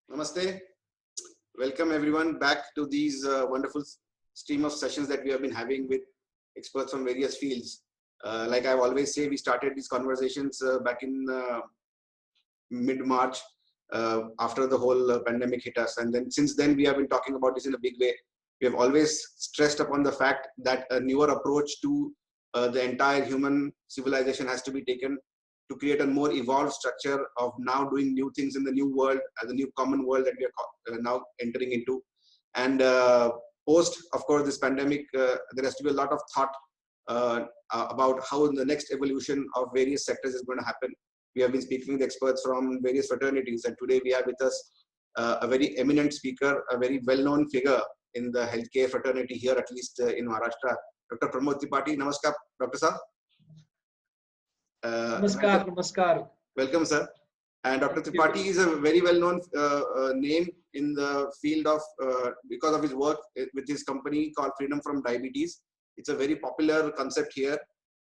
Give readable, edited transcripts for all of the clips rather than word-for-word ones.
Namaste. Welcome everyone back to these wonderful stream of sessions that we have been having with experts from various fields. Like I always say, we started these conversations back in mid-March after the whole pandemic hit us. And then since then, we have been talking about this in a big way. We have always stressed upon the fact that a newer approach to the entire human civilization has to be taken to create a more evolved structure of now doing new things in the new world, the new common world that we are now entering into. And post, of course, this pandemic, there has to be a lot of thought about how the next evolution of various sectors is going to happen. We have been speaking with experts from various fraternities, and today we have with us a very eminent speaker, a very well-known figure in the healthcare fraternity here, at least in Maharashtra, Dr. Pramod Tripathi. Namaskar, Dr. Sir. Namaskar, namaskar. Welcome, sir. And Dr. Tripathi is a very well-known name in the field of, because of his work with his company called Freedom from Diabetes. It's a very popular concept here,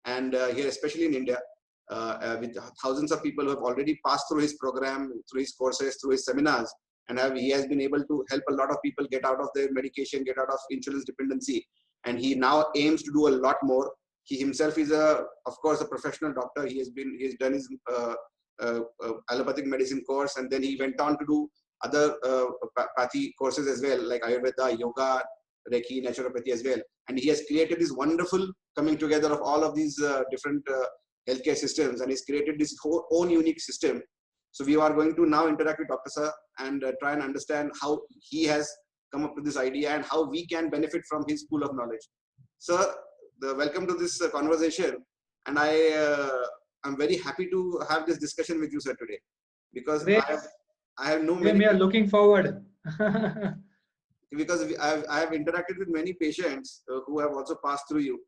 and here, especially in India, with thousands of people who have already passed through his program, through his courses, through his seminars, and he has been able to help a lot of people get out of their medication, get out of insulin dependency. And he now aims to do a lot more. He himself is of course, a professional doctor. He has done his allopathic medicine course, and then he went on to do other pathy courses as well, like Ayurveda, yoga, Reiki, naturopathy as well. And he has created this wonderful coming together of all of these different healthcare systems, and he's created this own unique system. So we are going to now interact with Dr. Sir and try and understand how he has come up with this idea and how we can benefit from his pool of knowledge. Sir, welcome to this conversation, and I'm very happy to have this discussion with you, sir, today, because I have known many. We are looking forward. Because I have interacted with many patients who have also passed through you,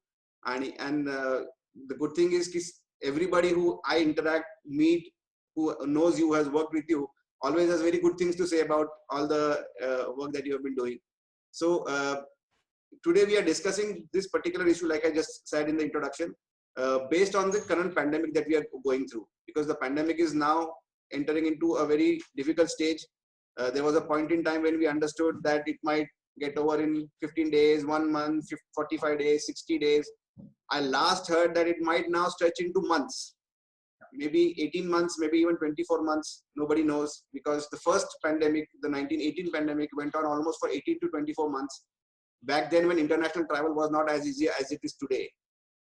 and the good thing is everybody who I interact, meet, who knows you, has worked with you, always has very good things to say about all the work that you have been doing. So today we are discussing this particular issue, like I just said in the introduction, based on the current pandemic that we are going through, because the pandemic is now entering into a very difficult stage. There was a point in time when we understood that it might get over in 15 days, 1 month, 45 days, 60 days. I last heard that it might now stretch into months, maybe 18 months, maybe even 24 months. Nobody knows, because the first pandemic, the 1918 pandemic, went on almost for 18 to 24 months. Back then, when international travel was not as easy as it is today.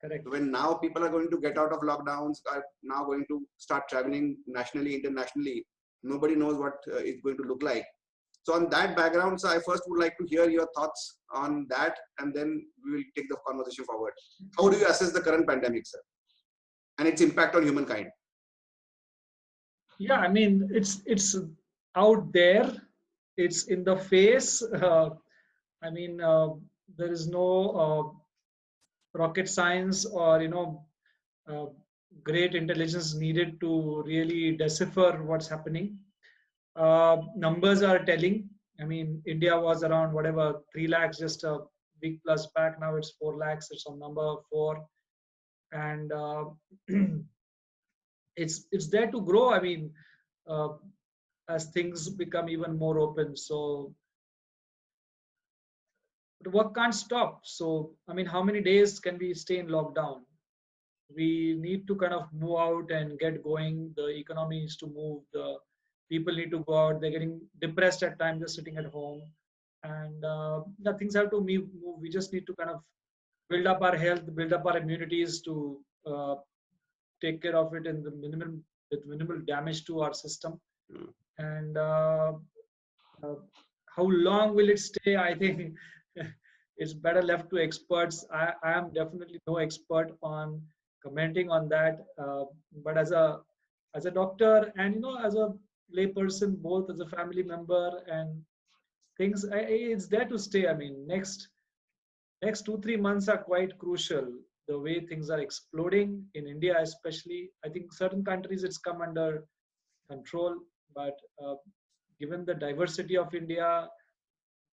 Correct. When now people are going to get out of lockdowns, are now going to start traveling nationally, internationally, nobody knows what it's going to look like. So on that background, so I first would like to hear your thoughts on that, and then we will take the conversation forward. How do you assess the current pandemic, sir, and its impact on humankind? Yeah, I mean, it's out there. It's in the face. I mean, there is no rocket science or great intelligence needed to really decipher what's happening. Numbers are telling. I mean, India was around whatever 3 lakhs just a week plus back. Now it's 4 lakhs. It's on number 4, and it's there to grow. I mean, uh, as things become even more open. So, but work can't stop. So, I mean, how many days can we stay in lockdown? We need to kind of move out and get going. The economy needs to move. The people need to go out. They're getting depressed at times, just sitting at home. And the things have to move. We just need to kind of build up our health, build up our immunities to take care of it in the minimum, with minimal damage to our system. And how long will it stay? I think it's better left to experts. I am definitely no expert on commenting on that, but as a doctor and as a layperson, both as a family member and things, it's there to stay. I mean, next 2-3 months are quite crucial. The way things are exploding in India, especially, I think certain countries it's come under control, but given the diversity of India,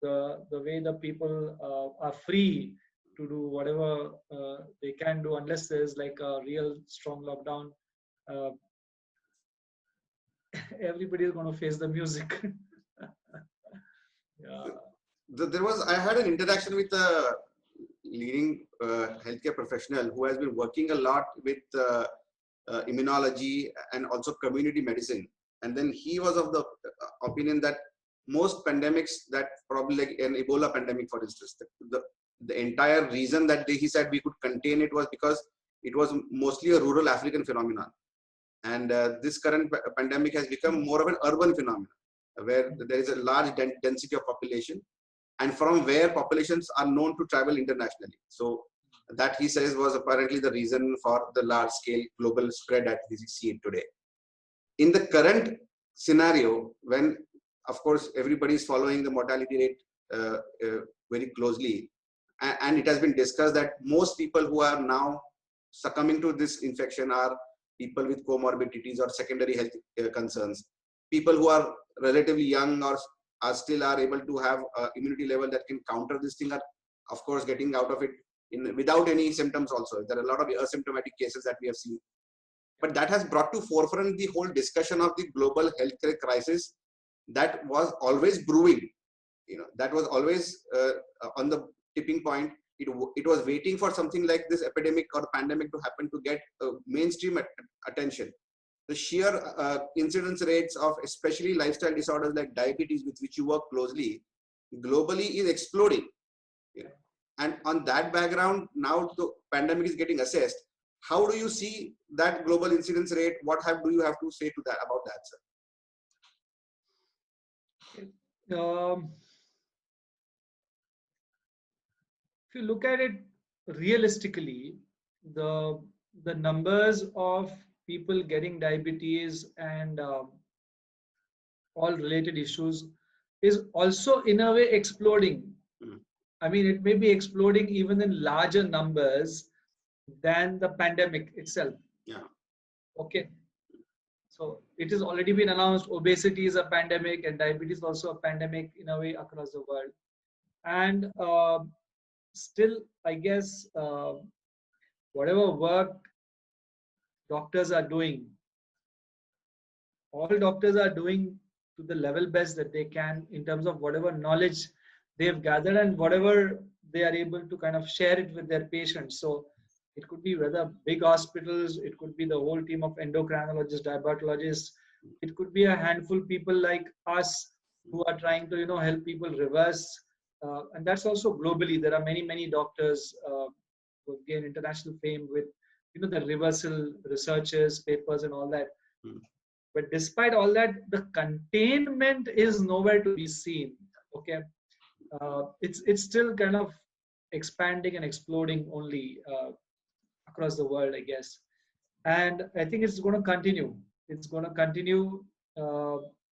the way the people are free to do whatever they can do, unless there's like a real strong lockdown, everybody is going to face the music. Yeah. I had an interaction with a leading healthcare professional who has been working a lot with immunology and also community medicine. And then he was of the opinion that most pandemics, that probably like an Ebola pandemic, for instance, the entire reason that he said we could contain it was because it was mostly a rural African phenomenon. And this current pandemic has become more of an urban phenomenon where there is a large density of population, and from where populations are known to travel internationally. So that, he says, was apparently the reason for the large scale global spread that we see it today. In the current scenario, when of course everybody is following the mortality rate very closely, and it has been discussed that most people who are now succumbing to this infection are people with comorbidities or secondary health concerns, people who are relatively young or are still are able to have immunity level that can counter this thing, are of course getting out of it without any symptoms. Also, there are a lot of asymptomatic cases that we have seen, but that has brought to forefront the whole discussion of the global healthcare crisis that was always brewing. That was always on the tipping point. It was waiting for something like this epidemic or pandemic to happen to get mainstream attention. The sheer incidence rates of especially lifestyle disorders like diabetes, with which you work closely, globally is exploding. And on that background, now the pandemic is getting assessed. How do you see that global incidence rate? Do you have to say to that about that, sir? If you look at it realistically, the the numbers of people getting diabetes and all related issues is also in a way exploding. Mm. I mean, it may be exploding even in larger numbers than the pandemic itself. Yeah. Okay. So it has already been announced obesity is a pandemic and diabetes is also a pandemic in a way across the world. And still, I guess, whatever work doctors are doing, all doctors are doing to the level best that they can in terms of whatever knowledge they've gathered and whatever they are able to kind of share it with their patients. So it could be whether big hospitals, it could be the whole team of endocrinologists, diabetologists, it could be a handful people like us who are trying to help people reverse. And that's also globally. There are many doctors who have gained international fame with the reversal researches, papers, and all that. Mm. But despite all that, the containment is nowhere to be seen. Okay, it's still kind of expanding and exploding only across the world, I guess. And I think it's going to continue. It's going to continue.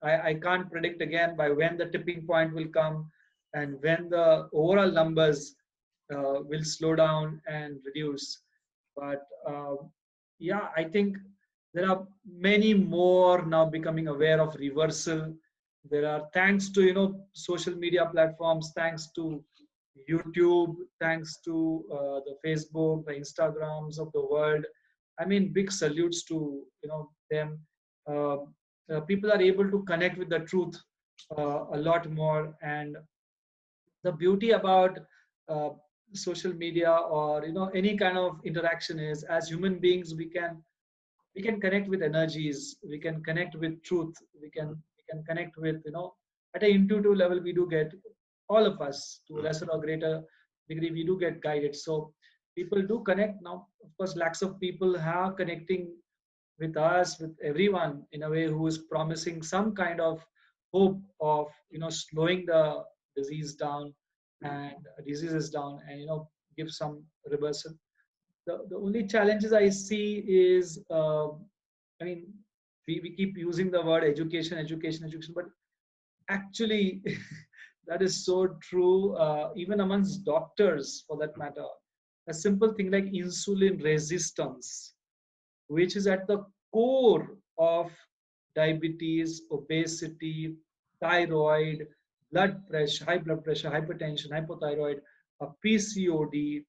I can't predict again by when the tipping point will come and when the overall numbers will slow down and reduce. But yeah, I think there are many more now becoming aware of reversal. There are, thanks to social media platforms, thanks to YouTube, thanks to the Facebook, the Instagrams of the world. I mean, big salutes to them. Uh, People are able to connect with the truth a lot more, and the beauty about uh, social media or any kind of interaction is, as human beings, we can connect with energies, we can connect with truth, we can connect with at an intuitive level. We do get, all of us to a lesser or greater degree, we do get guided. So people do connect now. Of course, lakhs of people are connecting with us, with everyone, in a way who is promising some kind of hope of slowing the disease down and diseases down, and give some reversal. The only challenges I see is, I mean, we keep using the word education, but actually, that is so true, even amongst doctors for that matter. A simple thing like insulin resistance, which is at the core of diabetes, obesity, thyroid, blood pressure, high blood pressure, hypertension, hypothyroid, PCOD,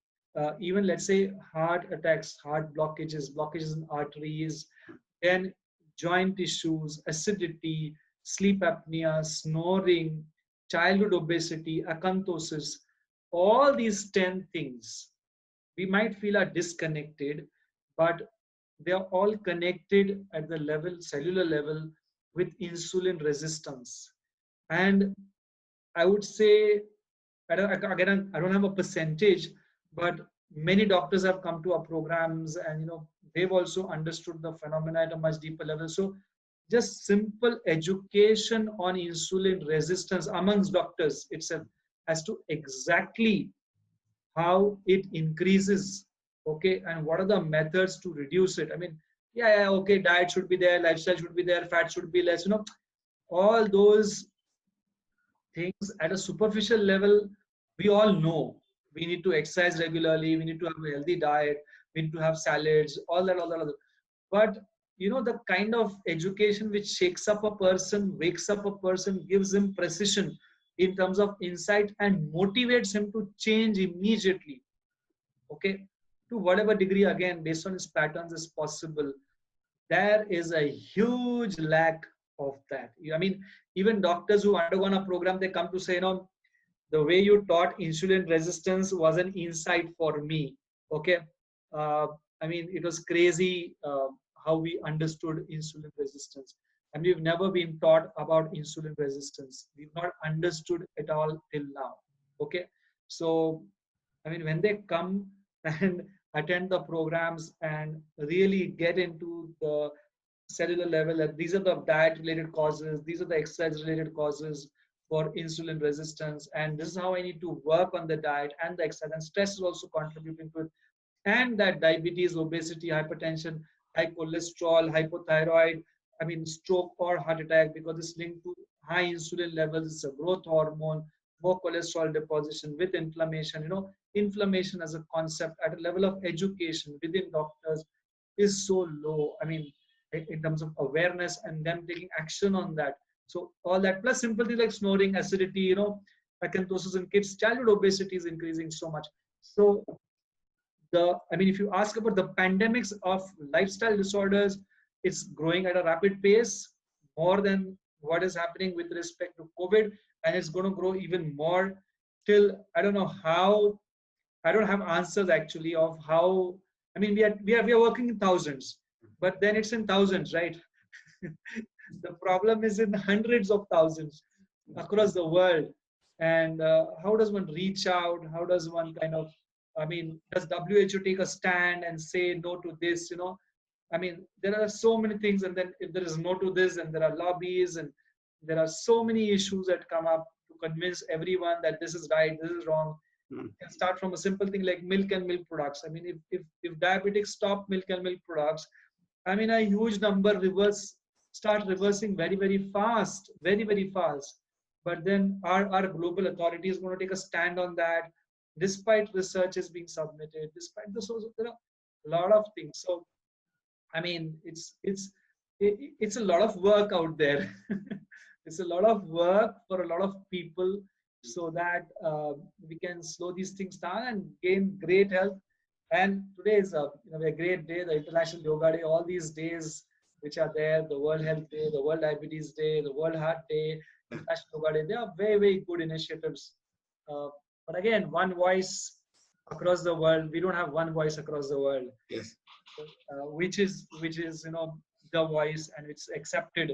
even let's say heart attacks, heart blockages, blockages in arteries, then joint issues, acidity, sleep apnea, snoring, childhood obesity, acanthosis, all these 10 things we might feel are disconnected, but they are all connected at the level, cellular level, with insulin resistance. And I would say, again, I don't have a percentage, but many doctors have come to our programs, and they've also understood the phenomena at a much deeper level. So just simple education on insulin resistance amongst doctors itself as to exactly how it increases, okay, and what are the methods to reduce it. I mean, yeah, okay, diet should be there, lifestyle should be there, fat should be less, all those things at a superficial level, we all know. We need to exercise regularly, we need to have a healthy diet, we need to have salads, all that. But the kind of education which shakes up a person, wakes up a person, gives him precision in terms of insight and motivates him to change immediately, okay, to whatever degree, again, based on his patterns is possible, there is a huge lack of that. I mean, even doctors who undergone a program, they come to say, the way you taught insulin resistance was an insight for me. Okay. Uh, I mean, it was crazy how we understood insulin resistance. And we've never been taught about insulin resistance. We've not understood it all till now. Okay. So, I mean, when they come and attend the programs and really get into the cellular level, that these are the diet related causes, these are the exercise related causes for insulin resistance, and this is how I need to work on the diet and the exercise, and stress is also contributing to it, and that diabetes, obesity, hypertension, high cholesterol, hypothyroid, I mean stroke or heart attack, because it's linked to high insulin levels. It's a growth hormone, more cholesterol deposition with inflammation. Inflammation as a concept at a level of education within doctors is so low. I mean, in terms of awareness and them taking action on that. So all that plus simple things like snoring, acidity, acanthosis in kids, childhood obesity is increasing so much. So if you ask about the pandemics of lifestyle disorders, it's growing at a rapid pace, more than what is happening with respect to COVID, and it's going to grow even more till I don't know how. I don't have answers actually of how. I mean, we are working in thousands, but then it's in thousands, right? The problem is in hundreds of thousands across the world. And how does one reach out? How does one kind of, I mean, does WHO take a stand and say no to this? I mean, there are so many things, and then if there is no to this, and there are lobbies, and there are so many issues that come up to convince everyone that this is right, this is wrong. You can start from a simple thing like milk and milk products. I mean, if diabetics stop milk and milk products, I mean, a huge number start reversing very, very fast, very, very fast. But then our global authority is going to take a stand on that, despite research is being submitted, despite the source. There are a lot of things. So, I mean, it's a lot of work out there. It's a lot of work for a lot of people, so that we can slow these things down and gain great health. And today is a great day, the International Yoga Day, all these days which are there, the World Health Day, the World Diabetes Day, the World Heart Day, International Yoga Day. They are very, very good initiatives. But again, one voice across the world. We don't have one voice across the world. Yes. Which is the voice, and it's accepted,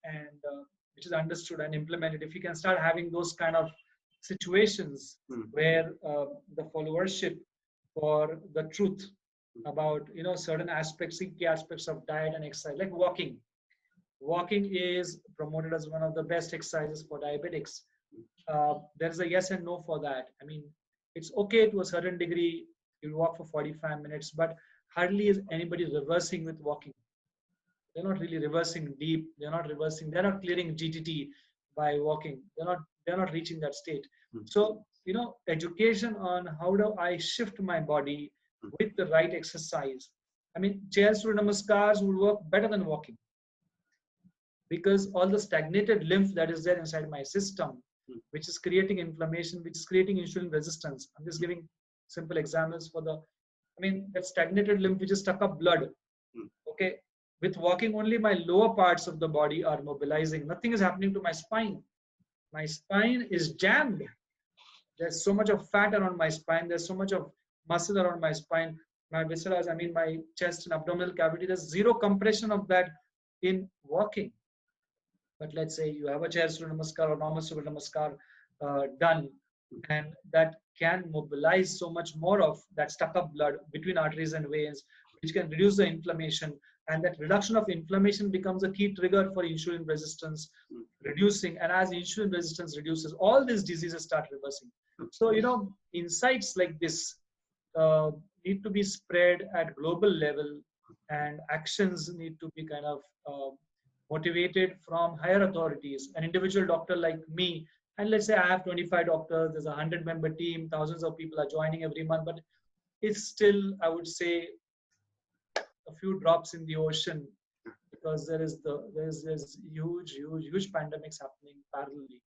and which is understood and implemented. If you can start having those kind of situations where the followership for the truth about certain aspects, key aspects of diet and exercise, like walking is promoted as one of the best exercises for diabetics. There's a yes and no for that. I mean, it's okay to a certain degree, you'll walk for 45 minutes, but hardly is anybody reversing with walking. They're not really reversing deep. They're not clearing GTT by walking. They're not reaching that state. So, education on how do I shift my body with the right exercise. I mean, chair Surya Namaskars would work better than walking, because all the stagnated lymph that is there inside my system, which is creating inflammation, which is creating insulin resistance. I'm just giving simple examples for that stagnated lymph which is stuck up blood. Okay. With walking, only my lower parts of the body are mobilizing. Nothing is happening to my spine. my spine is jammed. There's so much of fat around my spine. There's so much of muscle around my spine. My viscerals, I mean, my chest and abdominal cavity, there's zero compression of that in walking. But let's say you have a chair Surya Namaskar or normal Surya Namaskar done, and that can mobilize so much more of that stuck up blood between arteries and veins, which can reduce the inflammation. And that reduction of inflammation becomes a key trigger for insulin resistance reducing. And as insulin resistance reduces, all these diseases start reversing. So, insights like this need to be spread at global level, and actions need to be kind of motivated from higher authorities. An individual doctor like me, and let's say I have 25 doctors, there's a 100-member team, thousands of people are joining every month, but it's still, I would say, a few drops in the ocean, because there's huge pandemics happening parallelly.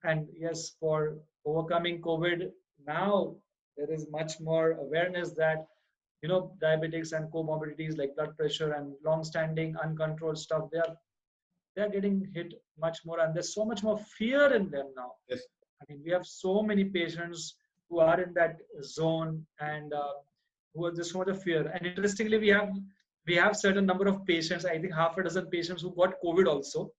And yes, for overcoming COVID, now there is much more awareness that diabetics and comorbidities like blood pressure and long-standing uncontrolled stuff, they're getting hit much more, and there's so much more fear in them now. Yes. I mean, we have so many patients who are in that zone, and who are just so much of fear. And interestingly, we have certain number of patients. I think half a dozen patients who got COVID also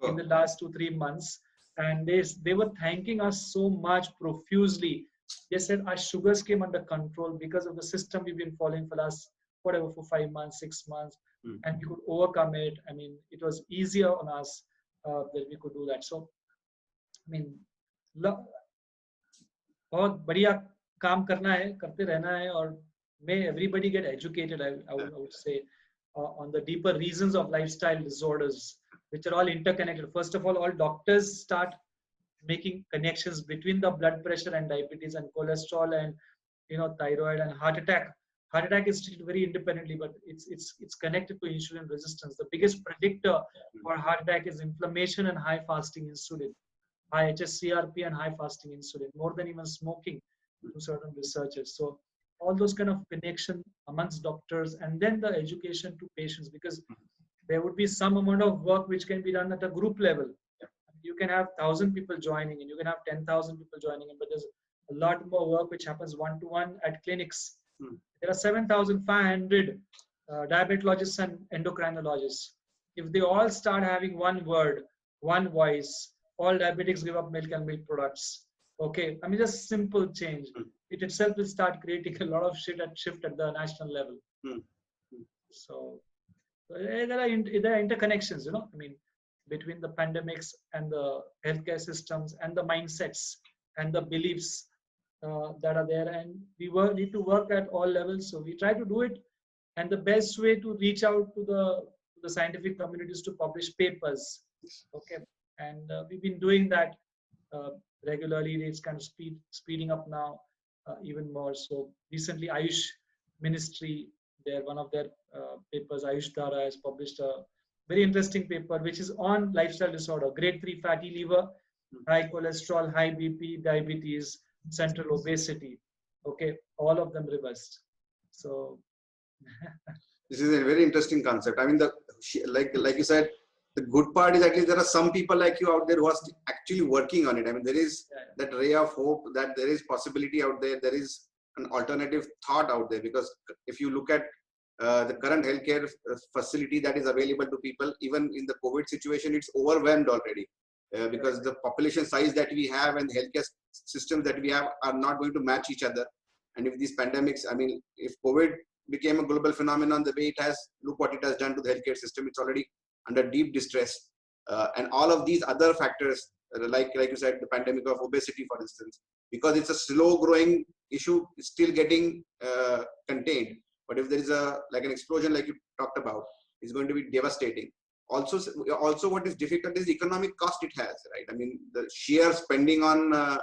in the last 2-3 months, and they were thanking us so much profusely. They said our sugars came under control because of the system we've been following for last for 5 months, 6 months, and we could overcome it. I mean, it was easier on us that we could do that. So, I mean, बहुत बढ़िया काम करना है, करते रहना है, और may everybody get educated, I would say, on the deeper reasons of lifestyle disorders, which are all interconnected. First of all doctors start making connections between the blood pressure and diabetes and cholesterol and thyroid and heart attack. Heart attack is treated very independently, but it's connected to insulin resistance. The biggest predictor for heart attack is inflammation and high fasting insulin, high HSCRP and high fasting insulin, more than even smoking to certain researchers. So all those kind of connection amongst doctors, and then the education to patients, because there would be some amount of work which can be done at a group level. You can have 1,000 people joining, and you can have 10,000 people joining in, but there's a lot more work which happens one-to-one at clinics. There are 7,500 diabetologists and endocrinologists. If they all start having one word, one voice, all diabetics give up milk and milk products. Okay, I mean, just simple change. It itself will start creating a lot of shift at the national level. So there are interconnections, I mean, between the pandemics and the healthcare systems and the mindsets and the beliefs that are there, and we need to work at all levels. So we try to do it, and the best way to reach out to the scientific community is to publish papers. Okay, and we've been doing that regularly. It's kind of speeding up now even more. So recently, Ayush Ministry, one of their papers, Ayush Dhara, has published a very interesting paper which is on lifestyle disorder: grade 3 fatty liver, high cholesterol, high BP, diabetes, central obesity. Okay, all of them reversed. So this is a very interesting concept. I mean, like you said, the good part is at least there are some people like you out there who are actually working on it. I mean, there is that ray of hope that there is possibility out there. There is an alternative thought out there, because if you look at the current healthcare facility that is available to people, even in the COVID situation, it's overwhelmed already, because the population size that we have and the healthcare systems that we have are not going to match each other. And if these pandemics, I mean, if COVID became a global phenomenon the way it has, look what it has done to the healthcare system. It's already under deep distress. And all of these other factors, like you said, the pandemic of obesity, for instance, because it's a slow growing issue, it's still getting contained. But if there is an explosion like you talked about, it's going to be devastating. Also what is difficult is the economic cost it has, right? I mean, the sheer spending on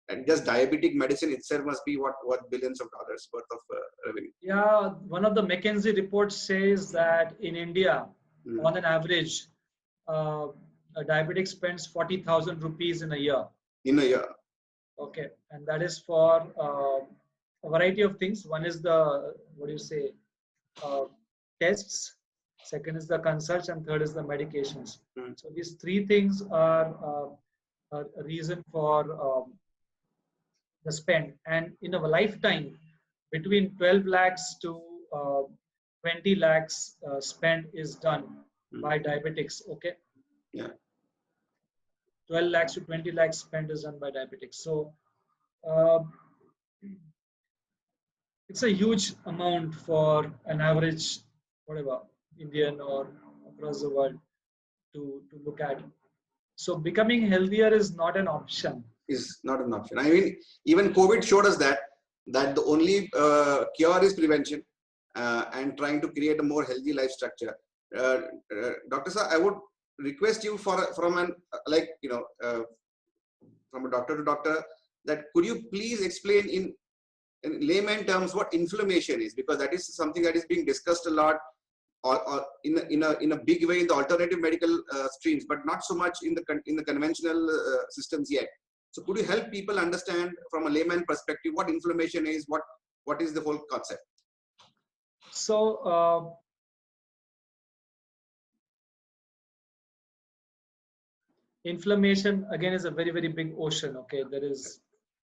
and just diabetic medicine itself must be what billions of dollars worth of revenue. Yeah, one of the McKinsey reports says that in India, on an average, a diabetic spends 40,000 rupees in a year. In a year. Okay, and that is for a variety of things. One is the tests. Second is the consults, and third is the medications. So these three things are a reason for the spend. And in a lifetime, between 12 lakhs to uh, 20 lakhs spent is done by diabetics. Okay. Yeah. 12 lakhs to 20 lakhs spent is done by diabetics. So uh, it's a huge amount for an average, whatever, Indian or across the world to look at. So becoming healthier is not an option. Is not an option. I mean, even COVID showed us that the only cure is prevention and trying to create a more healthy life structure. Dr. Sir, I would request you from an from a doctor to doctor, that could you please explain in layman terms what inflammation is, because that is something that is being discussed a lot, or in a big way in the alternative medical streams, but not so much in the conventional systems yet. So could you help people understand from a layman perspective what inflammation is, what is the whole concept? So inflammation again is a very, very big ocean. Okay, there is,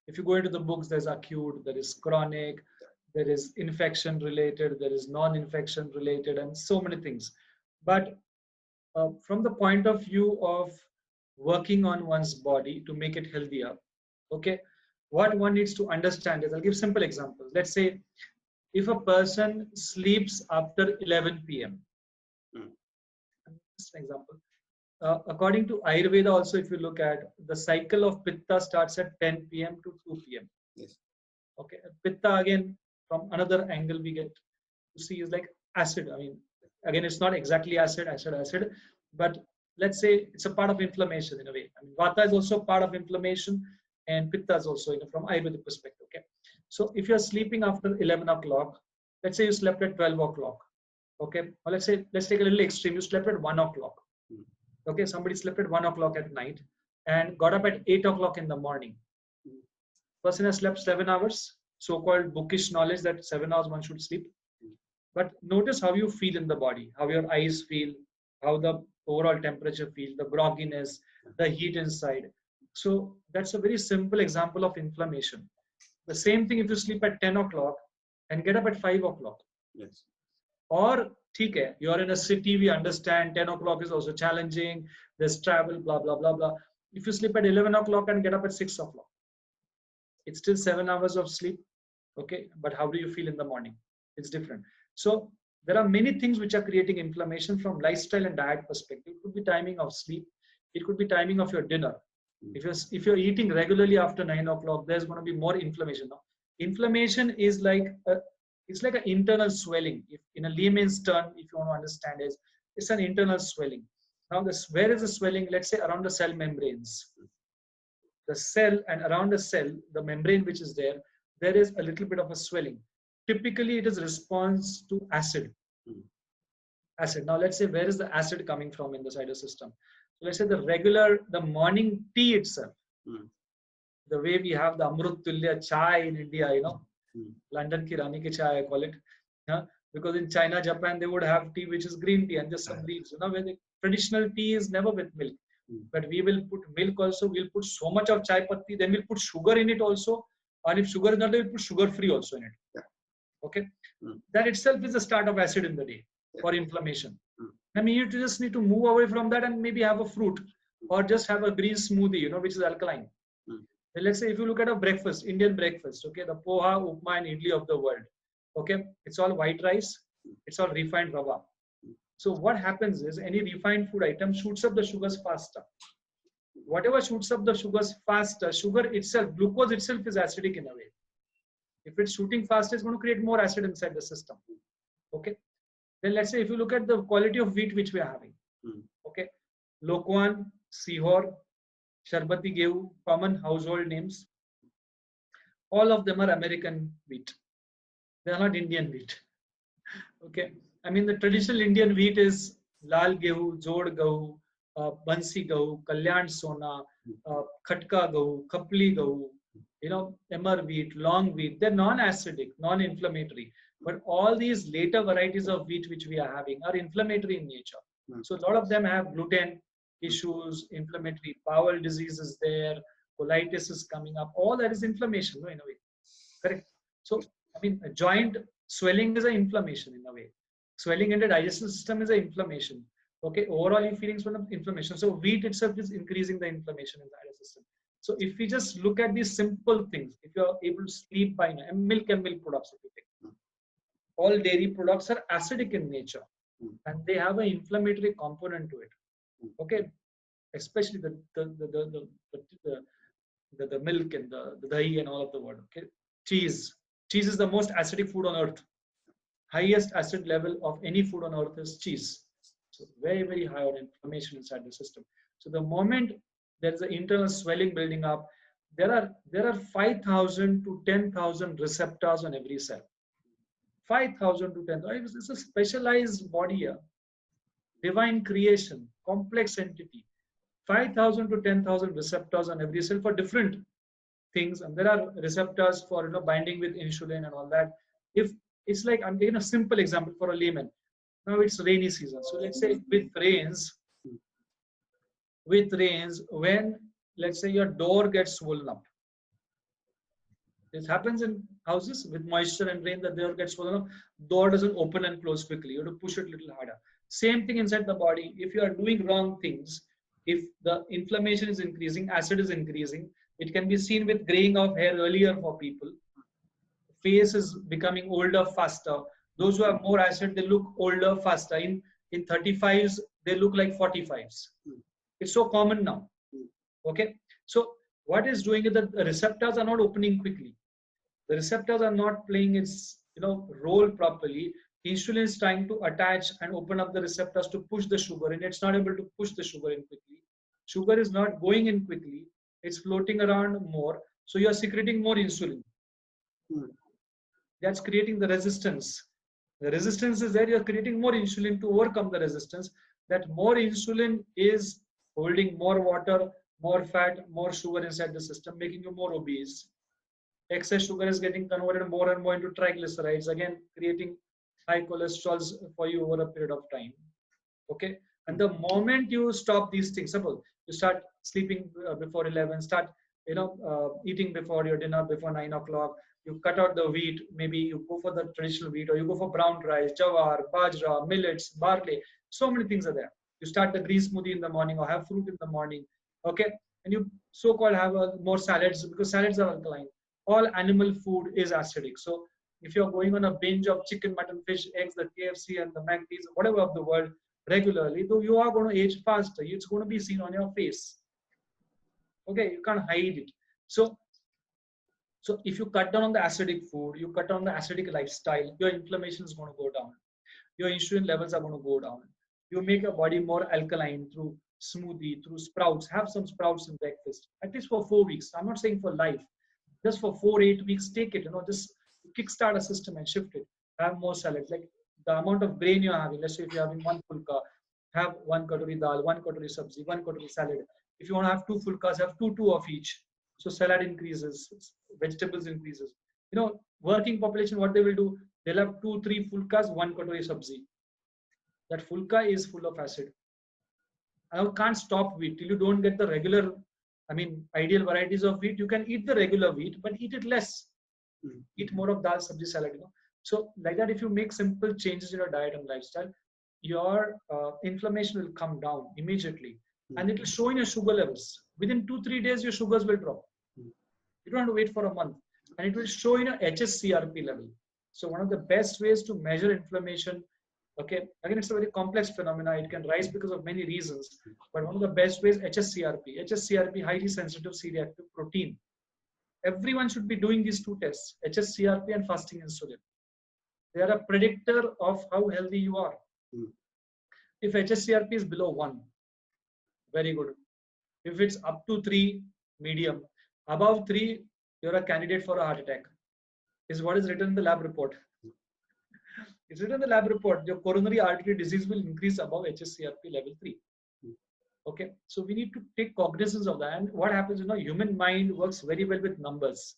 if you go into the books, there's acute, there is chronic, there is infection related, there is non-infection related, and so many things. But from the point of view of working on one's body to make it healthier, okay, what one needs to understand is, I'll give simple examples. Let's say if a person sleeps after 11 p.m. Just an example. According to Ayurveda also, if you look at, the cycle of Pitta starts at 10 p.m. to 2 p.m. Yes. Okay. Pitta, again, from another angle we get to see, is like acid. I mean, again, it's not exactly acid, but let's say it's a part of inflammation in a way. I mean, Vata is also part of inflammation, and Pitta is also, from Ayurvedic perspective. Okay. So if you're sleeping after 11 o'clock, let's say you slept at 12 o'clock. Okay. Or let's take a little extreme. You slept at 1 o'clock. Okay. Somebody slept at 1 o'clock at night and got up at 8 o'clock in the morning. Person has slept 7 hours, so-called bookish knowledge that 7 hours one should sleep. But notice how you feel in the body, how your eyes feel, how the overall temperature feels, the grogginess, the heat inside. So that's a very simple example of inflammation. The same thing if you sleep at 10 o'clock and get up at 5 o'clock. Yes. Or, okay, you're in a city, we understand 10 o'clock is also challenging, there's travel, blah, blah, blah, blah. If you sleep at 11 o'clock and get up at 6 o'clock, it's still 7 hours of sleep. Okay, but how do you feel in the morning? It's different. So there are many things which are creating inflammation from lifestyle and diet perspective. It could be timing of sleep. It could be timing of your dinner. If you're eating regularly after 9 o'clock, there's going to be more inflammation. Now, inflammation is like it's like an internal swelling. If in a layman's term, if you want to understand, it's an internal swelling. Now, where is the swelling? Let's say around the cell membranes. The cell, and around the cell, the membrane which is there is a little bit of a swelling. Typically, it is response to acid. Acid. Now, let's say where is the acid coming from in the cytosol system? So let's say the morning tea itself. The way we have the Amrut Tulya chai in India, London ki Rani ki chai, I call it. Because in China, Japan, they would have tea which is green tea and just some leaves. Where the traditional tea is never with milk. But we will put milk also, we'll put so much of chai patti, then we'll put sugar in it also. And if sugar is not there, we'll put sugar free also in it. Yeah. Okay. That itself is the start of acid in the day for inflammation. I mean, you just need to move away from that and maybe have a fruit or just have a green smoothie, which is alkaline. Then let's say if you look at a breakfast, Indian breakfast, okay, the poha, upma and idli of the world. Okay. It's all white rice. It's all refined rava. So what happens is any refined food item shoots up the sugars faster. Whatever shoots up the sugars faster, sugar itself, glucose itself is acidic in a way. If it's shooting faster, it's going to create more acid inside the system. Okay. Then let's say if you look at the quality of wheat which we are having. Okay. Lokwan, Sihor, Sharbati Gehu, common household names. All of them are American wheat. They are not Indian wheat. Okay. I mean, the traditional Indian wheat is Lal Gehu, Jod Gahu, Bansi Gahu, Kalyan Sona, Khatka Gahu, Khapli Gahu, Emmer wheat, long wheat. They're non-acidic, non-inflammatory. But all these later varieties of wheat which we are having are inflammatory in nature. So a lot of them have gluten, issues, inflammatory bowel disease is there, colitis is coming up. All that is inflammation, no, in a way. Correct. So, I mean, a joint swelling is an inflammation in a way. Swelling in the digestive system is an inflammation. Okay, overall you feeling from inflammation. So wheat itself is increasing the inflammation in the digestive system. So if we just look at these simple things, if you are able to sleep by night, and milk products, if you take, all dairy products are acidic in nature, and they have an inflammatory component to it. Okay, especially the milk and the dahi and all of the word. Okay, cheese is the most acidic food on earth. Highest acid level of any food on earth is cheese. So very, very high on inflammation inside the system. So the moment there is an internal swelling building up, there are 5,000 to 10,000 receptors on every cell. 5,000 to 10,000. It's a specialized body here. Divine creation, complex entity. 5,000 to 10,000 receptors on every cell for different things, and there are receptors for binding with insulin and all that. If it's like, I'm taking a simple example for a layman. Now it's rainy season, so let's say with rains, when let's say your door gets swollen up. This happens in houses with moisture and rain, that door gets swollen up. Door doesn't open and close quickly. You have to push it a little harder. Same thing inside the body. If you are doing wrong things, if the inflammation is increasing, acid is increasing, it can be seen with graying of hair earlier for people. Face is becoming older faster. Those who have more acid, they look older faster. In 35s, they look like 45s. It's so common now. Okay. So what is doing is that the receptors are not opening quickly. The receptors are not playing its role properly. Insulin is trying to attach and open up the receptors to push the sugar in. It's not able to push the sugar in quickly. Sugar is not going in quickly. It's floating around more. So you're secreting more insulin. That's creating the resistance. The resistance is there. You're creating more insulin to overcome the resistance. That more insulin is holding more water, more fat, more sugar inside the system, making you more obese. Excess sugar is getting converted more and more into triglycerides, again creating high cholesterols for you over a period of time. Okay, and the moment you stop these things, suppose you start sleeping before 11, start eating before your dinner before 9 o'clock, you cut out the wheat, maybe you go for the traditional wheat, or you go for brown rice, jawar, bajra, millets, barley, so many things are there. You start the green smoothie in the morning or have fruit in the morning. Okay, and you so-called have more salads, because salads are alkaline. All animal food is acidic. So if you're going on a binge of chicken, mutton, fish, eggs, the KFC and the McD's, whatever of the world regularly, though you are going to age faster. It's going to be seen on your face. Okay, you can't hide it. So if you cut down on the acidic food, you cut down on the acidic lifestyle, your inflammation is going to go down. Your insulin levels are going to go down. You make your body more alkaline through smoothie, through sprouts. Have some sprouts in breakfast, at least for 4 weeks. I'm not saying for life. Just for 4-8 weeks, take it. Just kickstart a system and shift it. Have more salad. Like the amount of grain you're having. Let's say if you're having 1 fulka, have 1 katori dal, 1 katori sabzi, 1 katori salad. If you want to have 2 fulkas, have two of each. So salad increases, vegetables increases. Working population, what they will do, they'll have 2-3 fulkas, 1 katori sabzi. That fulka is full of acid. I can't stop wheat till you don't get the regular, ideal varieties of wheat. You can eat the regular wheat, but eat it less. Eat more of dal, sabji, salad. So like that, if you make simple changes in your diet and lifestyle, your inflammation will come down immediately, and it will show in your sugar levels. Within 2-3 days, your sugars will drop. You don't have to wait for a month, and it will show in your HSCRP level. So one of the best ways to measure inflammation. Okay, again, it's a very complex phenomena. It can rise because of many reasons, but one of the best ways, HSCRP. HSCRP, highly sensitive C-reactive protein. Everyone should be doing these 2 tests, HSCRP and fasting insulin. They are a predictor of how healthy you are. If HSCRP is below 1, very good. If it's up to 3, medium. Above 3, you're a candidate for a heart attack. Is what is written in the lab report. It's written in the lab report. Your coronary artery disease will increase above HSCRP level 3. Okay, so we need to take cognizance of that. And what happens, human mind works very well with numbers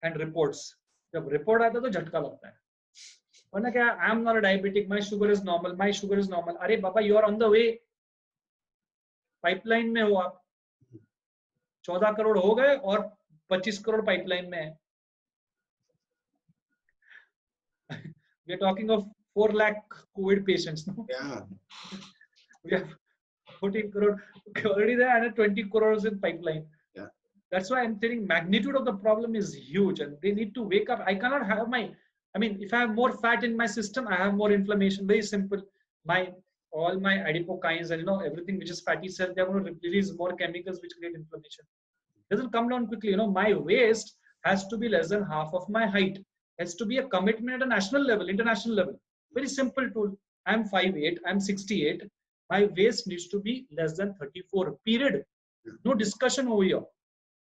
and reports. जब report आता है तो झटका लगता है. वरना क्या, I am not a diabetic, my sugar is normal, my sugar is normal. अरे बाबा, you are on the way. Pipeline में हो आप, 14 करोड़ हो गए और 25 करोड़ पाइपलाइन में है. We are talking of 4 lakh COVID patients. No? Yeah. We have 14 crore already there and 20 crores in pipeline. Yeah. That's why I'm saying magnitude of the problem is huge and they need to wake up. I cannot have if I have more fat in my system, I have more inflammation. Very simple. All my adipokines and everything which is fatty cell, they're going to release more chemicals which create inflammation. It doesn't come down quickly. My waist has to be less than half of my height. Has to be a commitment at a national level, international level. Very simple tool. I'm 5'8", I'm 68. My waist needs to be less than 34. Period. No discussion over here.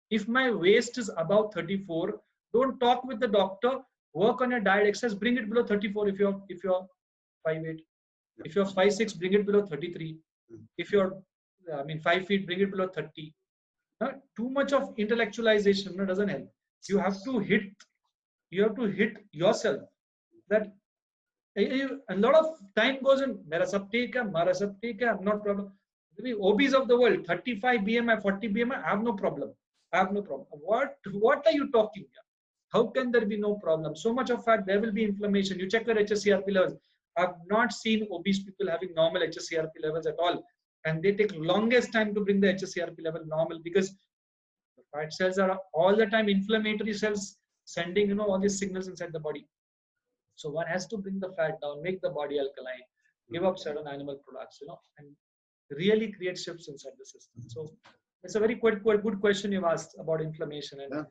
If my waist is above 34, don't talk with the doctor. Work on your diet, exercise. Bring it below 34. If you're 5'8", if you're 5'6", bring it below 33. If you're 5 feet, bring it below 30. Too much of intellectualization doesn't help. You have to hit yourself. That a lot of time goes in. Mera sab theek hai, mara sab theek hai, I'm not problem. The obese of the world, 35 BMI, 40 BMI, I have no problem. What are you talking about? How can there be no problem? So much of fat, there will be inflammation. You check your HSCRP levels. I've not seen obese people having normal HSCRP levels at all. And they take longest time to bring the HSCRP level normal because the fat cells are all the time inflammatory cells sending all these signals inside the body. So one has to bring the fat down, make the body alkaline, give up certain animal products, and really create shifts inside the system. So it's a very good question you've asked about inflammation. And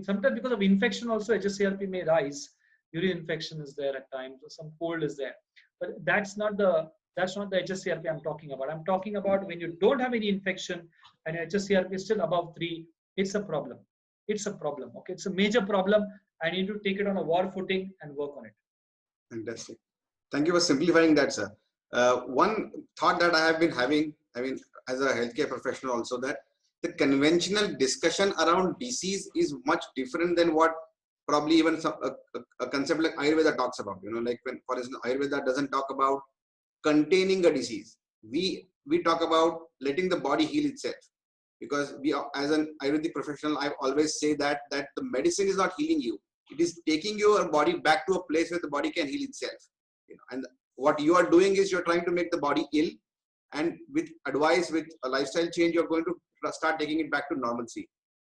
sometimes because of infection also HSCRP may rise. Urine infection is there at times, or some cold is there. But that's not the HSCRP I'm talking about. I'm talking about when you don't have any infection and HSCRP is still above 3, it's a problem. It's a problem. Okay, it's a major problem. I need to take it on a war footing and work on it. Fantastic. Thank you for simplifying that, sir. One thought that I have been having, as a healthcare professional also, that the conventional discussion around disease is much different than what probably even a concept like Ayurveda talks about. Like when, for instance, Ayurveda doesn't talk about containing a disease. We talk about letting the body heal itself. Because as an Ayurvedic professional, I always say that the medicine is not healing you. It is taking your body back to a place where the body can heal itself. And what you are doing is you're trying to make the body ill, and with advice, with a lifestyle change, you're going to start taking it back to normalcy.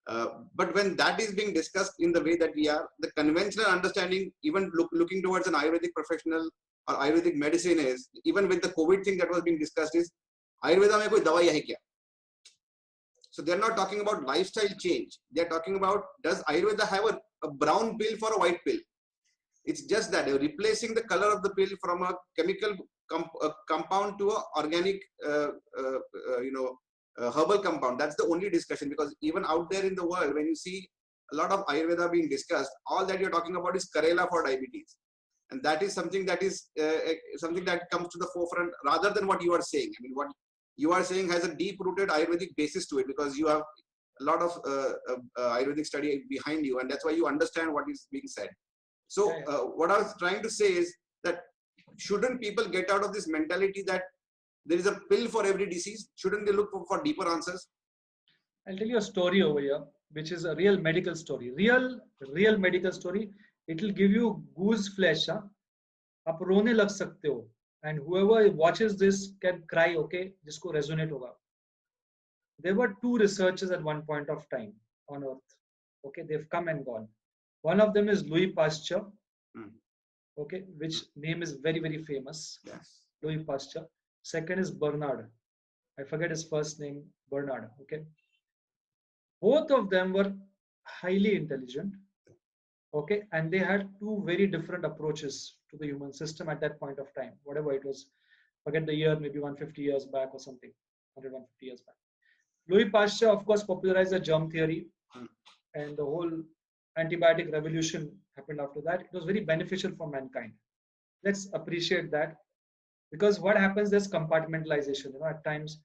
But when that is being discussed in the way that we are, the conventional understanding, even looking towards an Ayurvedic professional or Ayurvedic medicine is, even with the COVID thing that was being discussed, is Ayurveda mein koi dawai hai kya? So they're not talking about lifestyle change. They're talking about, does Ayurveda have a brown pill for a white pill? It's just that they're replacing the color of the pill from a chemical compound to an organic, herbal compound. That's the only discussion, because even out there in the world, when you see a lot of Ayurveda being discussed, all that you're talking about is Karela for diabetes. And that is something that is something that comes to the forefront rather than what you are saying. What you are saying has a deep-rooted Ayurvedic basis to it, because you have a lot of Ayurvedic study behind you, and that's why you understand what is being said. So what I was trying to say is that shouldn't people get out of this mentality that there is a pill for every disease? Shouldn't they look for deeper answers? I'll tell you a story over here, which is a real medical story. Real medical story. It will give you goose flesh. आप रोने लग सकते हो. And whoever watches this can cry, okay? जिसको resonate होगा. There were 2 researchers at one point of time on Earth. Okay, they've come and gone. One of them is Louis Pasteur. Okay, which name is very, very famous. Yes. Louis Pasteur. Second is Bernard. I forget his first name, Bernard. Okay. Both of them were highly intelligent. Okay, and they had 2 very different approaches to the human system at that point of time, whatever it was. Forget the year, maybe 150 years back or something, 150 years back. Louis Pasteur, of course, popularized the germ theory, and the whole antibiotic revolution happened after that. It was very beneficial for mankind. Let's appreciate that, because what happens, there's compartmentalization. At times,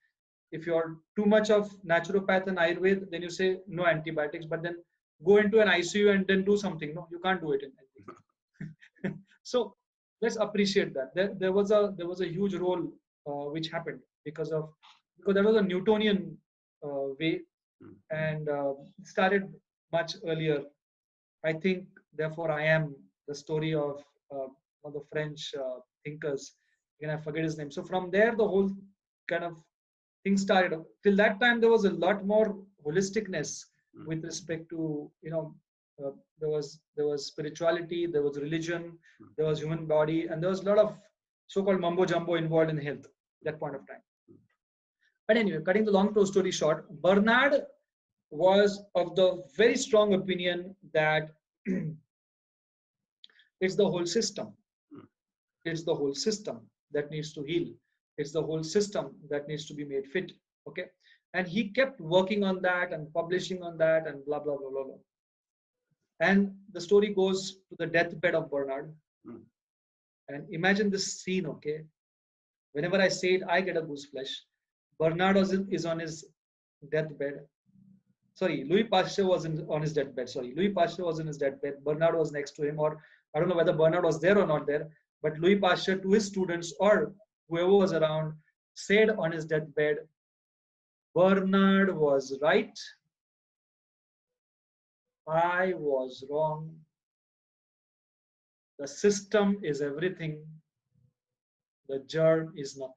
if you're too much of naturopath and Ayurveda, then you say no antibiotics, but then go into an ICU and then do something. No, you can't do it. So let's appreciate that. There was a huge role which happened because there was a Newtonian way, and it started much earlier. I think, therefore, I am the story of one of the French thinkers. Again, I forget his name. So from there, the whole kind of thing started. Till that time, there was a lot more holisticness with respect to, there was spirituality, there was religion, there was human body, and there was a lot of so-called mumbo jumbo involved in health at that point of time. But anyway, cutting the long story short, Bernard was of the very strong opinion that it's the whole system. It's the whole system that needs to heal. It's the whole system that needs to be made fit. Okay. And he kept working on that and publishing on that and blah, blah, blah, blah, blah. And the story goes to the deathbed of Bernard. And imagine this scene, okay? Whenever I say it, I get a gooseflesh. Bernard is on his deathbed. Sorry, Louis Pasteur was on his deathbed. Sorry, Louis Pasteur was in his deathbed. Bernard was next to him, or I don't know whether Bernard was there or not there, but Louis Pasteur to his students or whoever was around said on his deathbed, Bernard was right, I was wrong. The system is everything, the germ is nothing.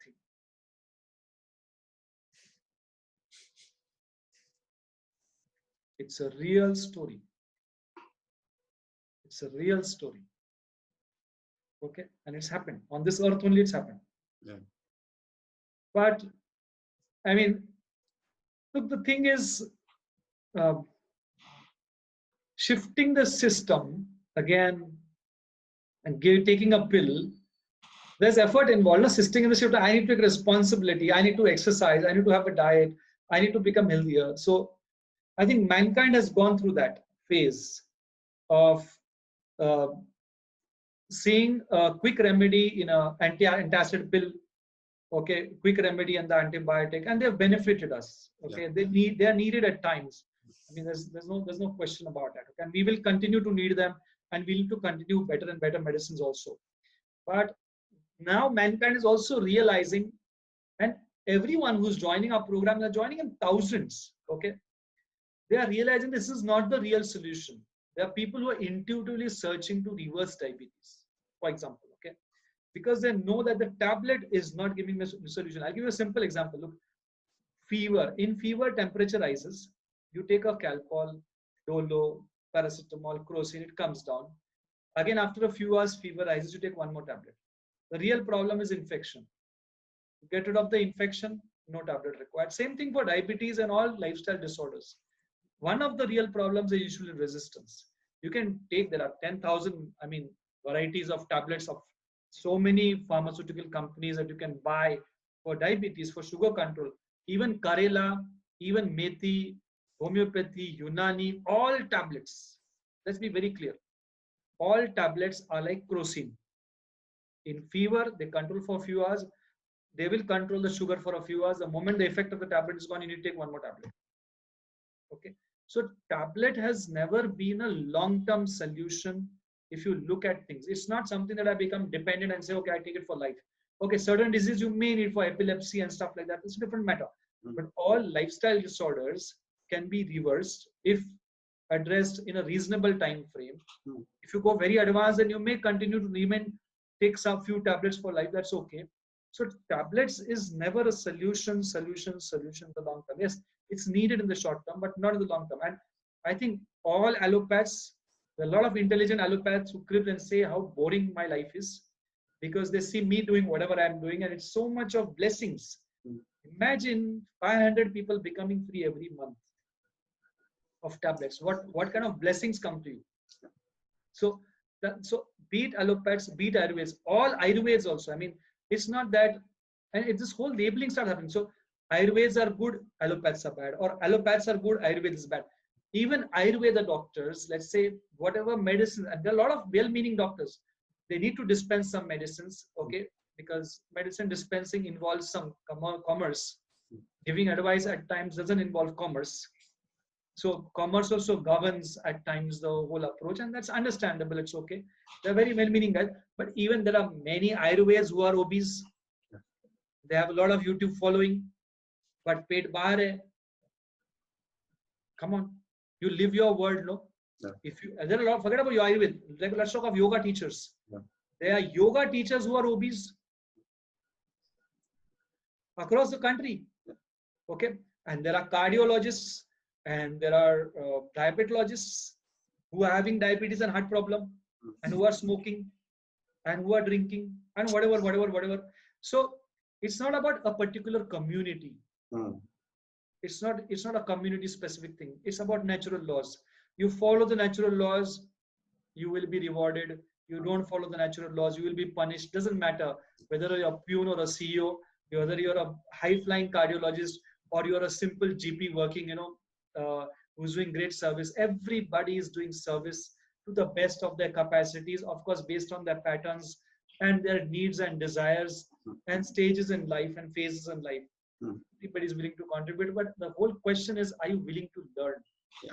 It's a real story. It's a real story. Okay, and it's happened on this earth only. It's happened. Yeah. But I mean, look, the thing is, shifting the system again and taking a pill. There's effort involved. Assisting in the shift. I need to take responsibility. I need to exercise. I need to have a diet. I need to become healthier. So I think mankind has gone through that phase of seeing a quick remedy in a antacid pill, okay, quick remedy and the antibiotic, and they've benefited us. Okay, yeah. They are needed at times. I mean, there's no question about that. Okay? And we will continue to need them, and we need to continue better and better medicines also. But now mankind is also realizing, and everyone who's joining our program, they're joining in thousands. Okay, they are realizing this is not the real solution. There are people who are intuitively searching to reverse diabetes, for example, okay, because they know that the tablet is not giving the solution. I'll give you a simple example. Look, fever. In fever, temperature rises. You take a Calpol, Dolo, paracetamol, crocin, it comes down. Again, after a few hours, fever rises, you take one more tablet. The real problem is infection. Get rid of the infection, no tablet required. Same thing for diabetes and all lifestyle disorders. One of the real problems is usually resistance. You can take, there are 10,000, varieties of tablets of so many pharmaceutical companies that you can buy for diabetes, for sugar control. Even Karela, even Methi, homeopathy, Unani, all tablets. Let's be very clear. All tablets are like crocin. In fever, they control for a few hours. They will control the sugar for a few hours. The moment the effect of the tablet is gone, you need to take one more tablet. Okay. So tablet has never been a long-term solution. If you look at things, it's not something that I become dependent and say, okay, I take it for life. Okay, certain diseases you may need for epilepsy and stuff like that. It's a different matter. But all lifestyle disorders can be reversed if addressed in a reasonable time frame. If you go very advanced, then you may continue to take some few tablets for life. That's okay. So tablets is never a solution in the long term. Yes, it's needed in the short term, but not in the long term. And I think all allopaths, there are a lot of intelligent allopaths who crib and say how boring my life is because they see me doing whatever I'm doing, and it's so much of blessings. Imagine 500 people becoming free every month of tablets. What kind of blessings come to you? So be it allopaths, be it Ayurveds, all Ayurveds also. I mean, it's not that, and it's this whole labeling starts happening. So Ayurveds are good, allopaths are bad, or allopaths are good, Ayurveda is bad. Even Ayurveda doctors, let's say whatever medicine, and there are a lot of well-meaning doctors, they need to dispense some medicines, okay, because medicine dispensing involves some commerce. Giving advice at times doesn't involve commerce. So commerce also governs at times the whole approach, and that's understandable. It's okay. They're very well-meaning guys, but even there are many Ayurveds who are obese. They have a lot of YouTube following, but paid bahar hai. Come on, you live your world, no? Yeah. If you there are a lot, forget about your Ayurved. Let's talk of yoga teachers. Yeah. There are yoga teachers who are obese across the country. Okay, and there are cardiologists and there are diabetologists who are having diabetes and heart problem, and who are smoking and who are drinking and whatever. So it's not about a particular community. It's not a community specific thing. It's about natural laws. You follow the natural laws, you will be rewarded. You don't follow the natural laws, you will be punished. Doesn't matter whether you're a peon or a CEO, whether you're a high flying cardiologist or you're a simple GP working, who's doing great service. Everybody is doing service to the best of their capacities, of course, based on their patterns and their needs and desires and stages in life and phases in life. Everybody is willing to contribute, but the whole question is, are you willing to learn? Yeah.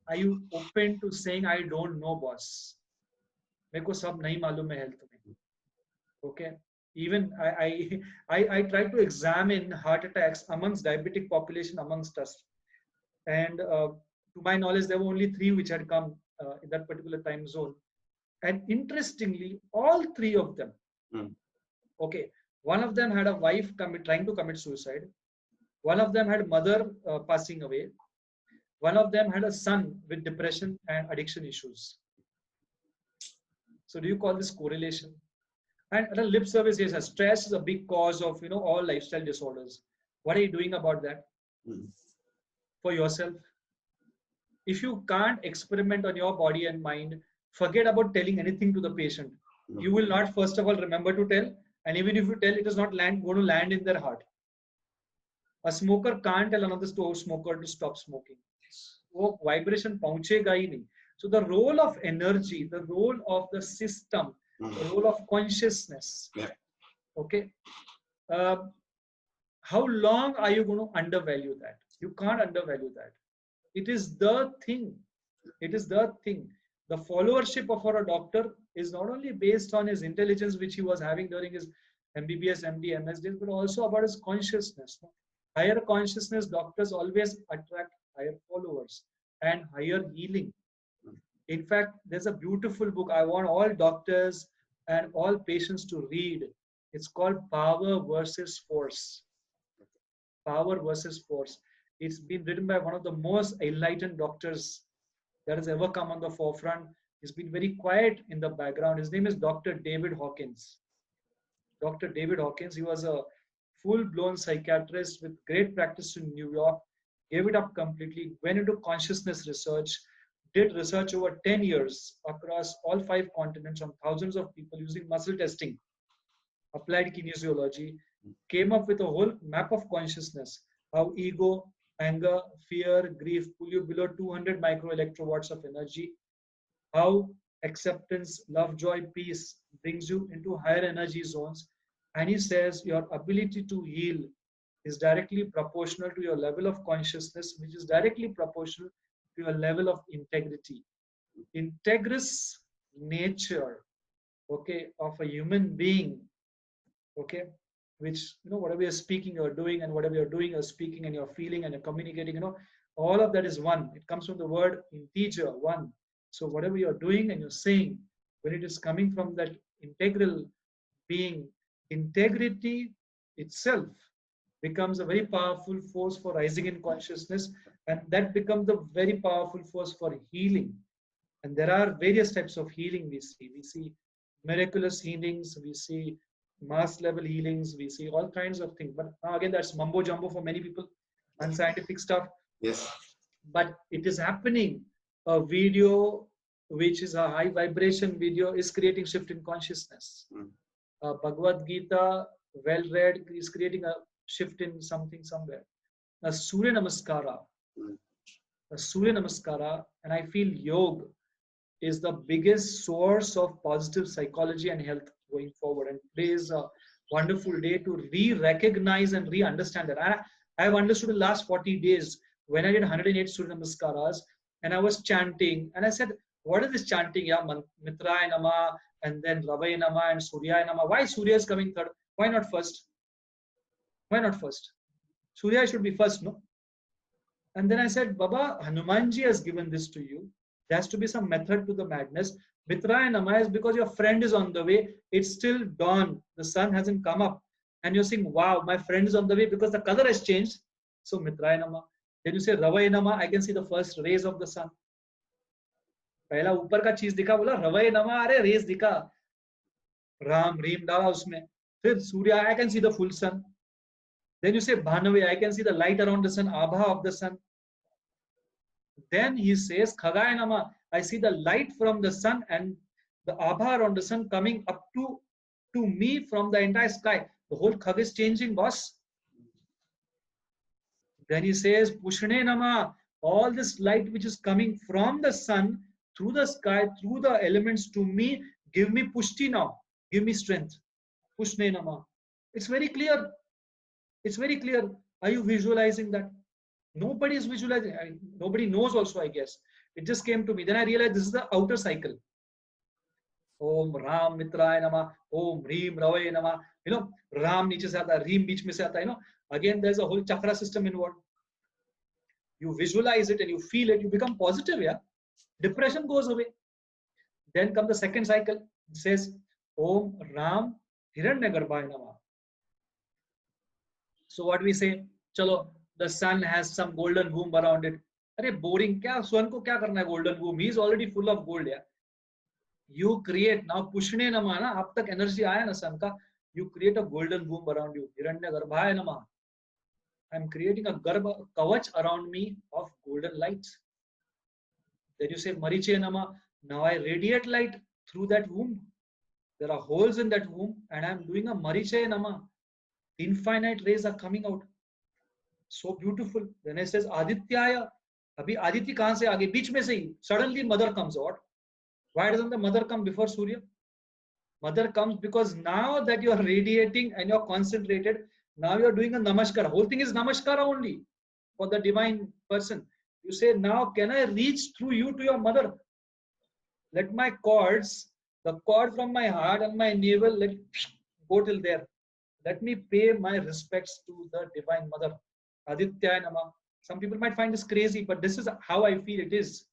Are you open to saying, I don't know, boss? मेरे को सब नहीं मालूम है health में. Okay, even I try to examine heart attacks amongst diabetic population amongst us, and to my knowledge there were only 3 which had come in that particular time zone, and interestingly all 3 of them, okay, one of them had a wife trying to commit suicide, one of them had mother passing away, one of them had a son with depression and addiction issues. So do you call this correlation? And at a lip service, yes, stress is a big cause of all lifestyle disorders. What are you doing about that for yourself? If you can't experiment on your body and mind, forget about telling anything to the patient. You will not, first of all, remember to tell, and even if you tell, it is not going to land in their heart. A smoker can't tell another smoker to stop smoking. वो vibration पहुंचेगा ही नहीं. So the role of energy, the role of the system, the role of consciousness. Yeah. Okay. How long are you going to undervalue that? You can't undervalue that. It is the thing. It is the thing. The followership of our doctor is not only based on his intelligence, which he was having during his MBBS, MD, MS days, but also about his consciousness. Higher consciousness doctors always attract higher followers and higher healing. In fact, there's a beautiful book I want all doctors and all patients to read. It's called Power versus Force. Power versus Force. It's been written by one of the most enlightened doctors that has ever come on the forefront. He's been very quiet in the background. His name is Dr. David Hawkins. Dr. David Hawkins, he was a full-blown psychiatrist with great practice in New York, gave it up completely, went into consciousness research, did research over 10 years across all 5 continents on thousands of people using muscle testing, applied kinesiology, came up with a whole map of consciousness, how ego, anger, fear, grief pull you below 200 microelectrovatts of energy, how acceptance, love, joy, peace brings you into higher energy zones. And he says your ability to heal is directly proportional to your level of consciousness, which is directly proportional to your level of integrity. Integrous nature, okay, of a human being, okay, which, whatever you're speaking, you're doing, and whatever you're doing, you're speaking, and you're feeling, and you're communicating, all of that is one. It comes from the word integer, one. So whatever you're doing and you're saying, when it is coming from that integral being, integrity itself becomes a very powerful force for rising in consciousness, and that becomes the very powerful force for healing. And there are various types of healing we see. We see miraculous healings, we see mass level healings, we see all kinds of things. But now again, that's mumbo jumbo for many people, unscientific stuff. Yes. But it is happening. A video which is a high vibration video is creating shift in consciousness. Bhagavad Gita, well read, is creating a shift in something somewhere. A Surya Namaskara, and I feel yoga is the biggest source of positive psychology and health going forward. And today is a wonderful day to re-recognize and re-understand that. I have understood in the last 40 days when I did 108 Surya Namaskaras and I was chanting, and I said, what is this chanting? Yeah, Mitraya Nama, and then Ravaya Nama and Surya Nama. Why Surya is coming third? Why not first? Why not first? Surya should be first, no? And then I said, Baba, Hanumanji has given this to you. There has to be some method to the madness. Mitraya Nama is because your friend is on the way. It's still dawn. The sun hasn't come up. And you're saying, wow, my friend is on the way because the color has changed. So Mitraya Nama. Then you say Ravaya Nama, I can see the first rays of the sun. पहला ऊपर का चीज दिखा, बोला रवय नमा, अरे race दिखा, राम रीम डाला उसमें, फिर सूर्य, I can see the full sun. Then you say Bhanave, I can see the light around the sun, Abha of the sun. Then he says Khagaya Nama, I see the light from the sun and the Abha around the sun coming up to me from the entire sky. The whole Khag is changing, boss. Then he says Pushne Nama, all this light which is coming from the sun through the sky, through the elements to me, give me pushti now, give me strength. Pushne Nama. It's very clear. It's very clear. Are you visualizing that? Nobody is visualizing. Nobody knows also, I guess. It just came to me. Then I realized this is the outer cycle. Om Ram Mitraya Nama, Om Reem Ravaya Nama. You know, Ram niche se aata, Reem beech mein se aata, you know. Again, there's a whole chakra system involved. You visualize it and you feel it, you become positive, yeah. Depression goes away. Then comes the second cycle. It says Om Ram Hiranyagarbhaya Nama. So what we say, chalo, the sun has some golden womb around it. Arey boring, kya sun ko kya karna hai golden womb? He is already full of gold, yeah. You create now Pushne Nama na, ab tak energy aaya na sun ka, you create a golden womb around you. Hiranyagarbhaya Nama. I'm creating a garbha kavach around me of golden light. Then you say Mariche Nama, now I radiate light through that womb. There are holes in that womb and I'm doing a Mariche Nama. Infinite rays are coming out. So beautiful. Then it says Adityaya. Abhi Aditya kahan se aage? Beech mein se hi. Suddenly mother comes out. Why doesn't the mother come before Surya? Mother comes because now that you are radiating and you're concentrated, now you're doing a namaskara. Whole thing is namaskara only for the divine person. You say, now can I reach through you to your mother? Let my cords, the cord from my heart and my navel, let go till there. Let me pay my respects to the divine mother. Aditya Nama. Some people might find this crazy, but this is how I feel it is.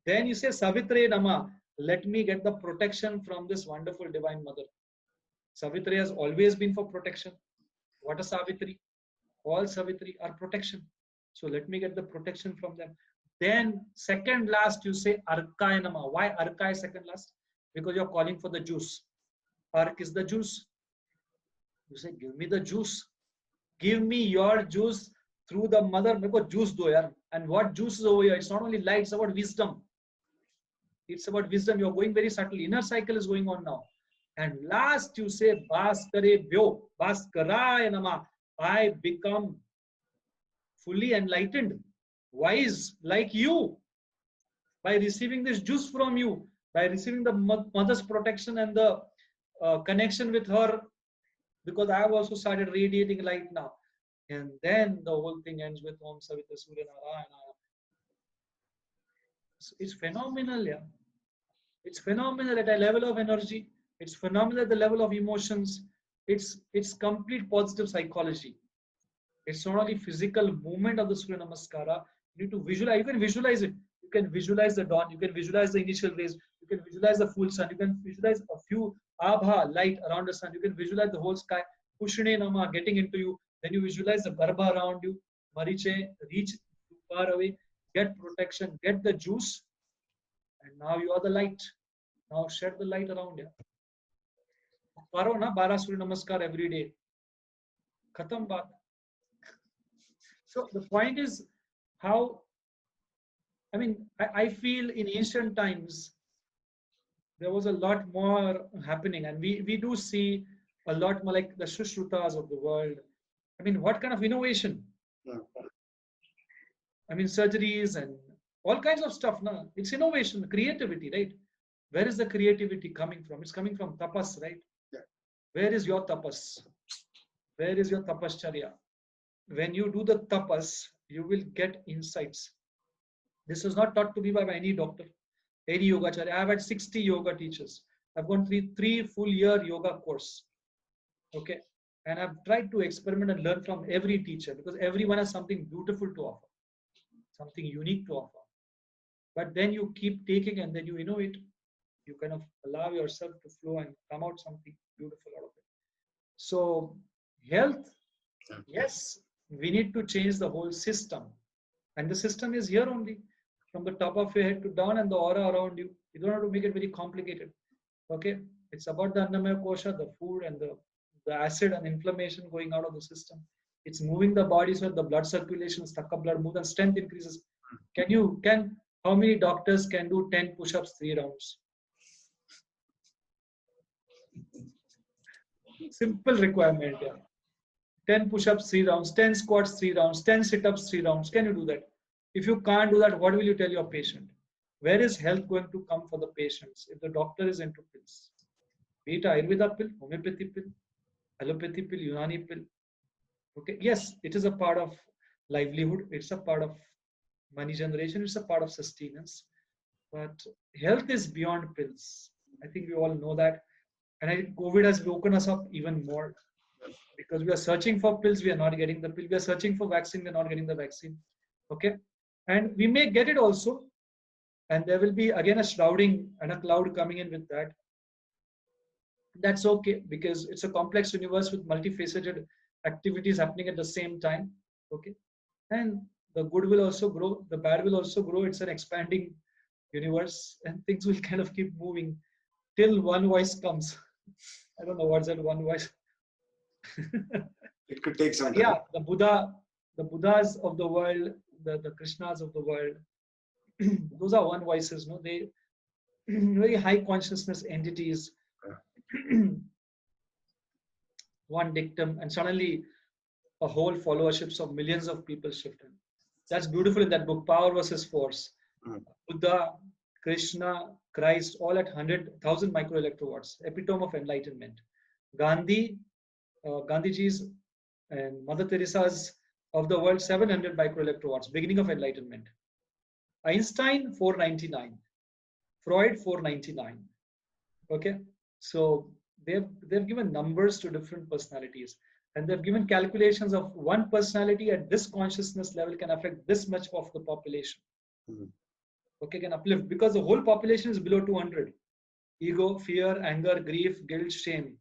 Then you say Savitre Nama. Let me get the protection from this wonderful divine mother. Savitri has always been for protection. What is Savitri? All Savitri are protection. So let me get the protection from them. Then second last you say Arkaya Nama. Why Arka is second last? Because you're calling for the juice. Ark is the juice. You say, give me the juice. Give me your juice through the mother. Because juice do yaar. And what juice is over here? It's not only light, it's about wisdom. It's about wisdom. You're going very subtly. Inner cycle is going on now. And last you say, Bhaskare Bhyo, Bhaskaraya Nama. I become fully enlightened, wise like you by receiving this juice from you, by receiving the mother's protection and the connection with her, because I have also started radiating light now. And then the whole thing ends with Om Savitra Surya Narayana. It's phenomenal, yeah. It's phenomenal at a level of energy. It's phenomenal at the level of emotions. It's complete positive psychology. It's not only physical movement of the Surya Namaskara. You need to visualize. You can visualize it. You can visualize the dawn. You can visualize the initial rays. You can visualize the full sun. You can visualize a few abha light around the sun. You can visualize the whole sky. Pushne Nama getting into you. Then you visualize the garbha around you. Mariche, reach far away. Get protection. Get the juice. And now you are the light. Now shed the light around you. Karo na 12 Surya Namaskar every day. Khatam baat. So the point is how, I mean, I feel in ancient times, there was a lot more happening, and we do see a lot more like the Shushrutas of the world. I mean, what kind of innovation? I mean, surgeries and all kinds of stuff. No? It's innovation, creativity, right? Where is the creativity coming from? It's coming from tapas, right? Yeah. Where is your tapas? Where is your tapascharya? When you do the tapas, you will get insights. This is not taught to me by any doctor, any yogacharya. I have had 60 yoga teachers. I've gone three full year yoga course. Okay. And I've tried to experiment and learn from every teacher, because everyone has something beautiful to offer, something unique to offer. But then you keep taking and then you innovate. You kind of allow yourself to flow and come out something beautiful out of it. So health, yes, we need to change the whole system. And the system is here only, from the top of your head to down and the aura around you. You don't have to make it very complicated. Okay? It's about the Annamaya Kosha, the food and the acid and inflammation going out of the system. It's moving the body so that the blood circulation, stuck up blood moves and strength increases. How many doctors can do 10 push-ups, 3 rounds? Simple requirement, yeah. 10 push-ups, 3 rounds, 10 squats, 3 rounds, 10 sit-ups, 3 rounds. Can you do that? If you can't do that, what will you tell your patient? Where is health going to come for the patients if the doctor is into pills? Be it Ayurveda pill, homeopathy pill, allopathy pill, Unani pill. Okay, yes, it is a part of livelihood. It's a part of money generation. It's a part of sustenance. But health is beyond pills. I think we all know that. And I think COVID has woken us up even more, because we are searching for pills, we are not getting the pill. We are searching for vaccine, we are not getting the vaccine. Okay. And we may get it also. And there will be again a shrouding and a cloud coming in with that. That's okay, because it's a complex universe with multifaceted activities happening at the same time. Okay. And the good will also grow, the bad will also grow. It's an expanding universe, and things will kind of keep moving till one voice comes. I don't know what's that one voice. It could take some time. Yeah, the Buddhas of the world, the Krishnas of the world, those are one voices, no? They very high consciousness entities. One dictum, and suddenly a whole followerships of millions of people shifted. That's beautiful in that book, Power versus Force. Buddha, Krishna, Christ, all at 100,000 microelectrovatts, epitome of enlightenment. Gandhiji's and Mother Teresa's of the world, 700 microelectrovatts, beginning of enlightenment. Einstein, 499. Freud, 499. Okay, so they've given numbers to different personalities, and they've given calculations of one personality at this consciousness level can affect this much of the population. Okay, can uplift, because the whole population is below 200. Ego, fear, anger, grief, guilt, shame.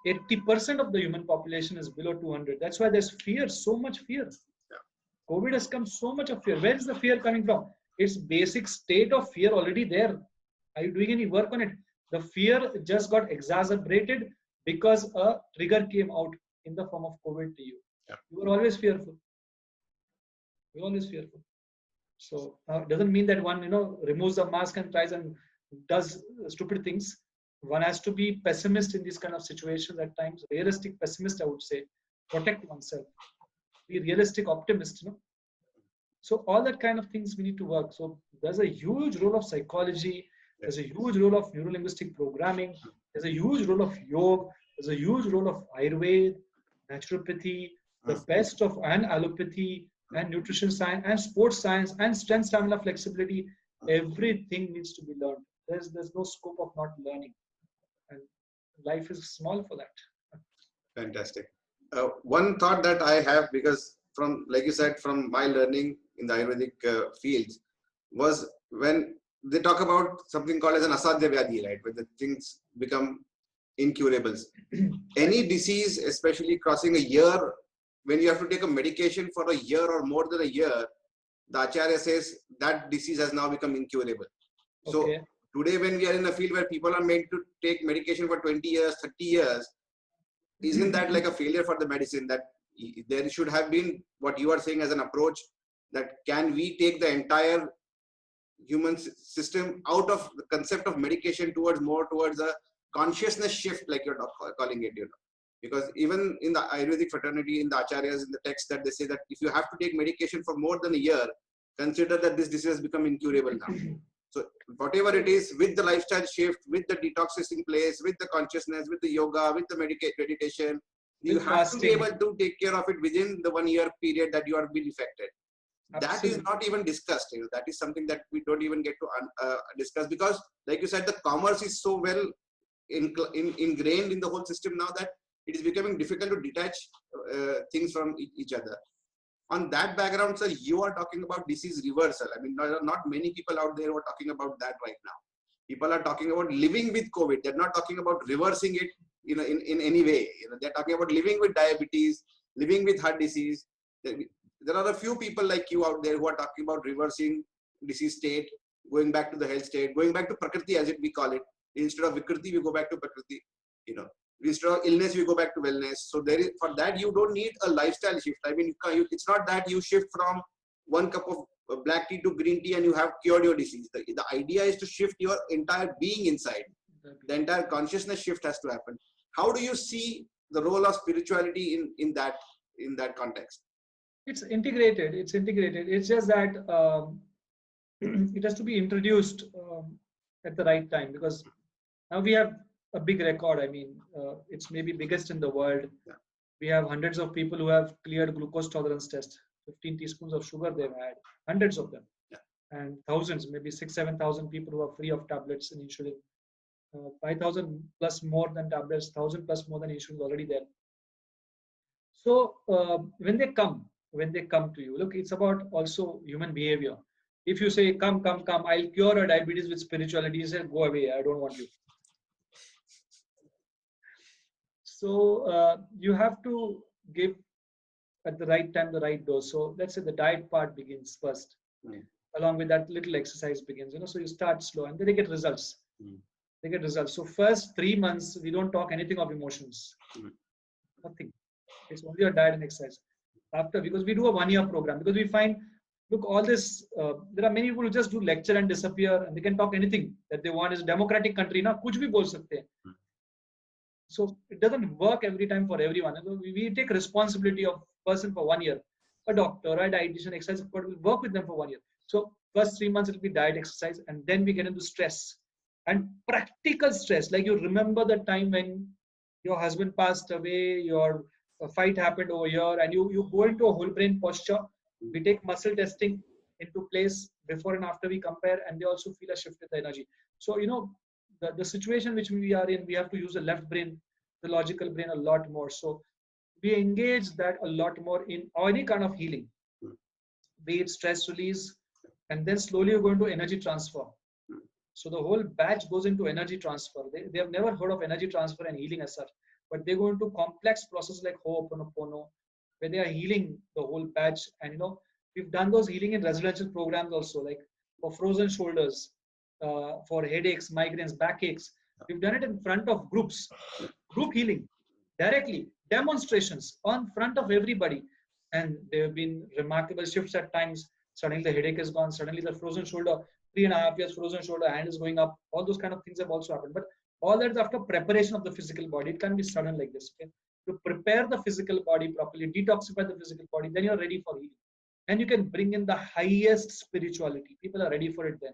80% of the human population is below 200. That's why there's fear, so much fear. COVID has come so much of fear. Where is the fear coming from? It's basic state of fear already there. Are you doing any work on it? The fear just got exacerbated because a trigger came out in the form of COVID to you. You were always fearful. You're always fearful. So it doesn't mean that one, removes the mask and tries and does stupid things. One has to be pessimist in these kind of situations at times. Realistic pessimist, I would say. Protect oneself. Be realistic optimist. So all that kind of things we need to work. So there's a huge role of psychology. There's a huge role of neuro-linguistic programming. There's a huge role of yoga. There's a huge role of Ayurveda, naturopathy, the best of and allopathy and nutrition science and sports science and strength, stamina, flexibility. Everything needs to be learned. There's no scope of not learning. And life is small for that. Fantastic. One thought that I have, because from, like you said, from my learning in the Ayurvedic fields, was when they talk about something called as an asadhya vyadhi, right? Where the things become incurables. Any disease, especially crossing a year, when you have to take a medication for a year or more than a year, the Acharya says that disease has now become incurable. So today, when we are in a field where people are made to take medication for 20 years, 30 years, isn't that like a failure for the medicine? That there should have been what you are saying as an approach, that can we take the entire human system out of the concept of medication towards a consciousness shift, like you're calling it, because even in the Ayurvedic fraternity, in the Acharyas, in the text, that they say that if you have to take medication for more than a year, consider that this disease has become incurable now. So whatever it is, with the lifestyle shift, with the detoxing place, with the consciousness, with the yoga, with the meditation, you have to be able to take care of it within the 1 year period that you are being affected. Absolutely. That is not even discussed. That is something that we don't even get to discuss, because, like you said, the commerce is so well ingrained in the whole system now that it is becoming difficult to detach things from each other. On that background, sir, you are talking about disease reversal. I mean, there are not many people out there who are talking about that right now. People are talking about living with COVID. They're not talking about reversing it, in any way. They're talking about living with diabetes, living with heart disease. There are a few people like you out there who are talking about reversing disease state, going back to the health state, going back to Prakriti, as we call it. Instead of Vikriti, we go back to Prakriti. Instead of illness, we go back to wellness. So for that, you don't need a lifestyle shift. I mean, it's not that you shift from 1 cup of black tea to green tea and you have cured your disease. The idea is to shift your entire being inside. The entire consciousness shift has to happen. How do you see the role of spirituality in that context? It's integrated. It's integrated. It's just that it has to be introduced at the right time, because now we have a big record. I mean, it's maybe biggest in the world. Yeah. We have hundreds of people who have cleared glucose tolerance test. 15 teaspoons of sugar they've had, hundreds of them. Yeah. And thousands, maybe 6,000-7,000 people who are free of tablets and insulin. 5,000 plus more than tablets, 1,000 plus more than insulin already there. So when they come to you, look, it's about also human behavior. If you say, come, I'll cure your diabetes with spirituality, you say, go away, I don't want you. So you have to give at the right time the right dose. So let's say the diet part begins first. Along with that, little exercise begins. So you start slow, and then they get results. They get results. So first 3 months, we don't talk anything of emotions. Nothing. It's only a diet and exercise. After, because we do a 1-year program, because we find, look, all this, there are many people who just do lecture and disappear, and they can talk anything that they want. It's a democratic country, na kuch bhi bol sakte hain. So it doesn't work every time for everyone. We take responsibility of person for 1 year. A doctor, a dietitian, exercise expert will work with them for 1 year. So first 3 months it will be diet, exercise, and then we get into stress and practical stress. Like, you remember the time when your husband passed away, your fight happened over here, and you go into a whole brain posture. We take muscle testing into place before and after, we compare, and they also feel a shift in the energy. So the situation which we are in, we have to use the left brain, the logical brain, a lot more. So we engage that a lot more in any kind of healing, be it stress release, and then slowly you go into energy transfer. So the whole batch goes into energy transfer. They have never heard of energy transfer and healing as such, but they go into complex processes like Ho'oponopono, where they are healing the whole batch. And we've done those healing in residential programs also, like for frozen shoulders, for headaches, migraines, backaches. We've done it in front of groups, group healing, directly, demonstrations on front of everybody. And there have been remarkable shifts at times. Suddenly the headache is gone. Suddenly the frozen shoulder, 3.5 years frozen shoulder, hand is going up. All those kind of things have also happened. But all that is after preparation of the physical body. It can be sudden like this. Okay? To prepare the physical body properly, detoxify the physical body, then you're ready for healing. And you can bring in the highest spirituality. People are ready for it then.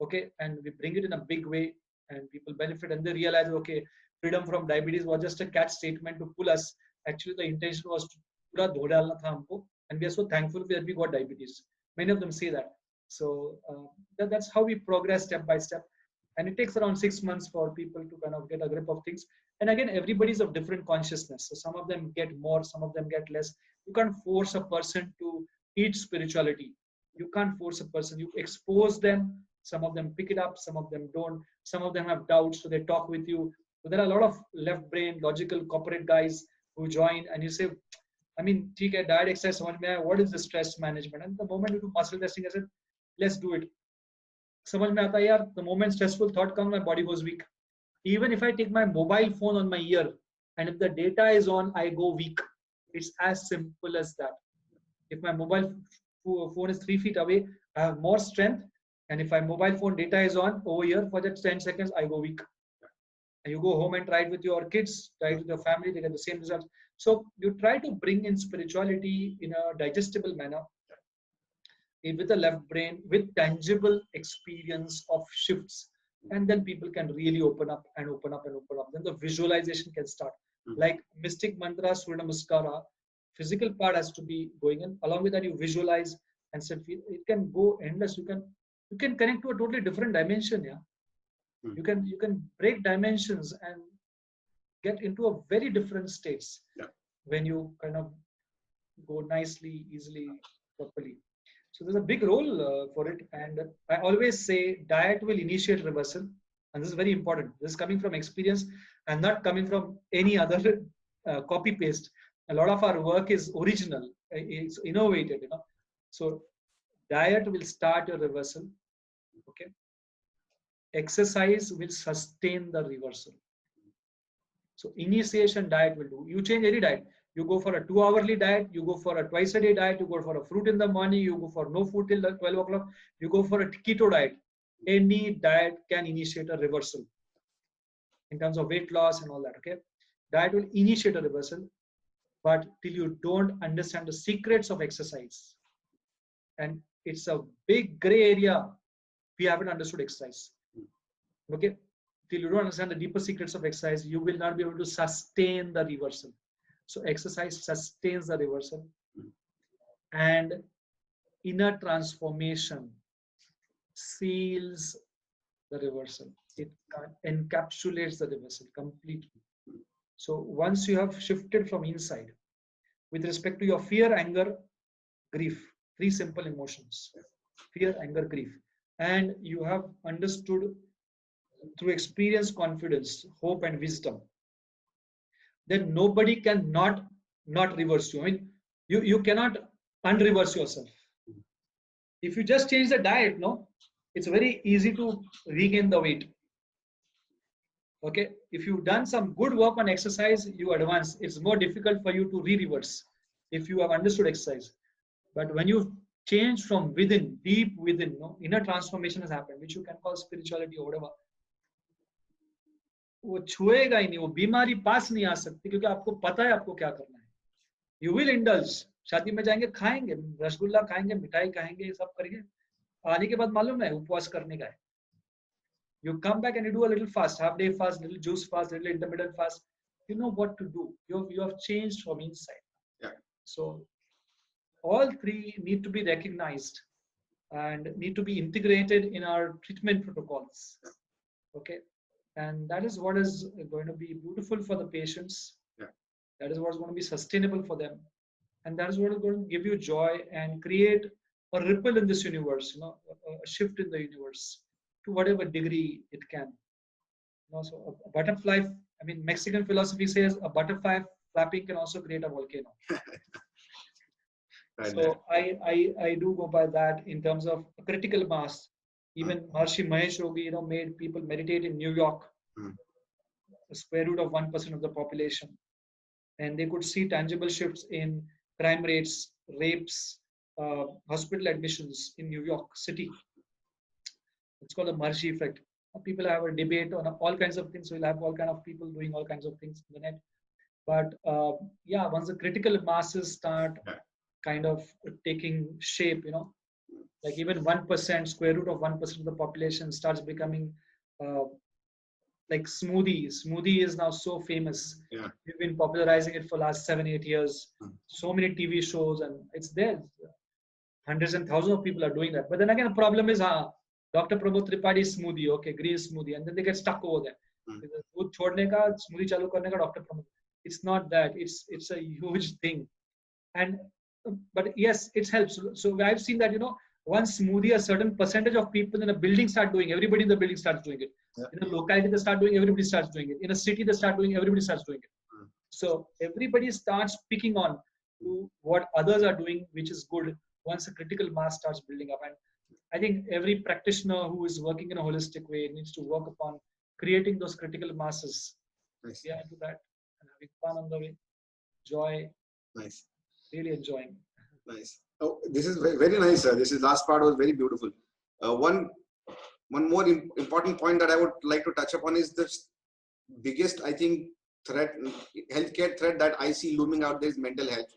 Okay, and we bring it in a big way, and people benefit, and they realize, okay, freedom from diabetes was just a catch statement to pull us. Actually, the intention was to pura dho dalna tha humko, and we are so thankful that we got diabetes. Many of them say that. So that's how we progress step by step, and it takes around 6 months for people to kind of get a grip of things. And again, everybody's of different consciousness, so some of them get more, some of them get less. You can't force a person to eat spirituality. You can't force a person. You expose them. Some of them pick it up, some of them don't. Some of them have doubts, so they talk with you. So there are a lot of left brain, logical, corporate guys who join, and you say, I mean, diet, exercise, what is the stress management? And the moment you do muscle testing, I said, let's do it. The moment stressful thought comes, my body goes weak. Even if I take my mobile phone on my ear, and if the data is on, I go weak. It's as simple as that. If my mobile phone is 3 feet away, I have more strength. And if my mobile phone data is on over here for that 10 seconds, I go weak. And you go home and try it with your kids, try it with your family, they get the same results. So you try to bring in spirituality in a digestible manner, with the left brain, with tangible experience of shifts. And then people can really open up and open up and open up. Then the visualization can start. Like mystic mantra, Surya Namaskara, physical part has to be going in. Along with that, you visualize and said, it can go endless. You can connect to a totally different dimension. Yeah, you can break dimensions and get into a very different states Yeah. when you kind of go nicely, easily, properly. So there's a big role for it. And I always say diet will initiate reversal. And this is very important. This is coming from experience and not coming from any other copy paste. A lot of our work is original, it's innovated, you know. So diet will start a reversal. Okay. Exercise will sustain the reversal. So initiation diet will do. You change any diet. You go for a 2-hourly diet. You go for a twice-a-day diet. You go for a fruit in the morning. You go for no food till 12 o'clock. You go for a keto diet. Any diet can initiate a reversal in terms of weight loss and all that. Okay, diet will initiate a reversal, but till you don't understand the secrets of exercise, and it's a big gray area. We haven't understood exercise. Okay, till you don't understand the deeper secrets of exercise, you will not be able to sustain the reversal. So exercise sustains the reversal, and inner transformation seals the reversal. It encapsulates the reversal completely. So once you have shifted from inside with respect to your fear, anger, grief, 3 simple emotions: fear, anger, grief, and you have understood through experience, confidence, hope, and wisdom, then nobody can not reverse you. I mean, you cannot unreverse yourself. If you just change the diet, no, it's very easy to regain the weight. Okay, if you've done some good work on exercise, you advance. It's more difficult for you to reverse if you have understood exercise. But when you change from within, deep within, no, inner transformation has happened, which you can call spirituality or whatever. वो छुएगा ही नहीं, वो बीमारी पास नहीं आ सकती, क्योंकि आपको पता है आपको क्या करना है. You will indulge. शादी में जाएंगे, खाएंगे, रसगुल्ला खाएंगे, मिठाई खाएंगे, सब करेंगे. आने के बाद मालूम है उपवास करने का है. You come back and you do a little fast, half day fast, little juice fast, little intermittent fast. You know what to do. You have changed from inside. Yeah. So all 3 need to be recognized and need to be integrated in our treatment protocols. Okay. And that is what is going to be beautiful for the patients. Yeah. That is what's going to be sustainable for them. And that is what is going to give you joy and create a ripple in this universe, you know, a shift in the universe to whatever degree it can. You know, so a butterfly, I mean, Mexican philosophy says a butterfly flapping can also create a volcano. Right. So I do go by that in terms of critical mass. Even Maharishi Mahesh Yogi, you know, made people meditate in New York, a square root of 1% of the population, and they could see tangible shifts in crime rates, rapes, hospital admissions in New York City. It's called the Maharishi effect. People have a debate on all kinds of things. So you'll have all kinds of people doing all kinds of things in the net. But yeah, once the critical masses start kind of taking shape, you know, like even 1%, square root of 1% of the population starts becoming like smoothie. Smoothie is now so famous. Yeah. We've been popularizing it for last 7-8 years. So many TV shows, and it's there. Hundreds and thousands of people are doing that. But then again, the problem is, Dr. Pramod Tripathi smoothie, okay, green smoothie, and then they get stuck over there. दूध छोड़ने का, smoothie चालू करने का, Dr. Pramod. It's not that. It's a huge thing. And but yes, it helps. So I've seen that, you know, once smoothie, a certain percentage of people in a building start doing, everybody in the building starts doing it. Yeah. In a locality they start doing, everybody starts doing it. In a city they start doing, everybody starts doing it. So everybody starts picking on to what others are doing, which is good, once a critical mass starts building up. And I think every practitioner who is working in a holistic way needs to work upon creating those critical masses. Nice. Yeah, into that and having fun on the way, joy. Nice. Really enjoying. Nice. Oh, this is very, very nice. This is last part was very beautiful. One more important point that I would like to touch upon is the biggest, I think, healthcare threat that I see looming out there is mental health,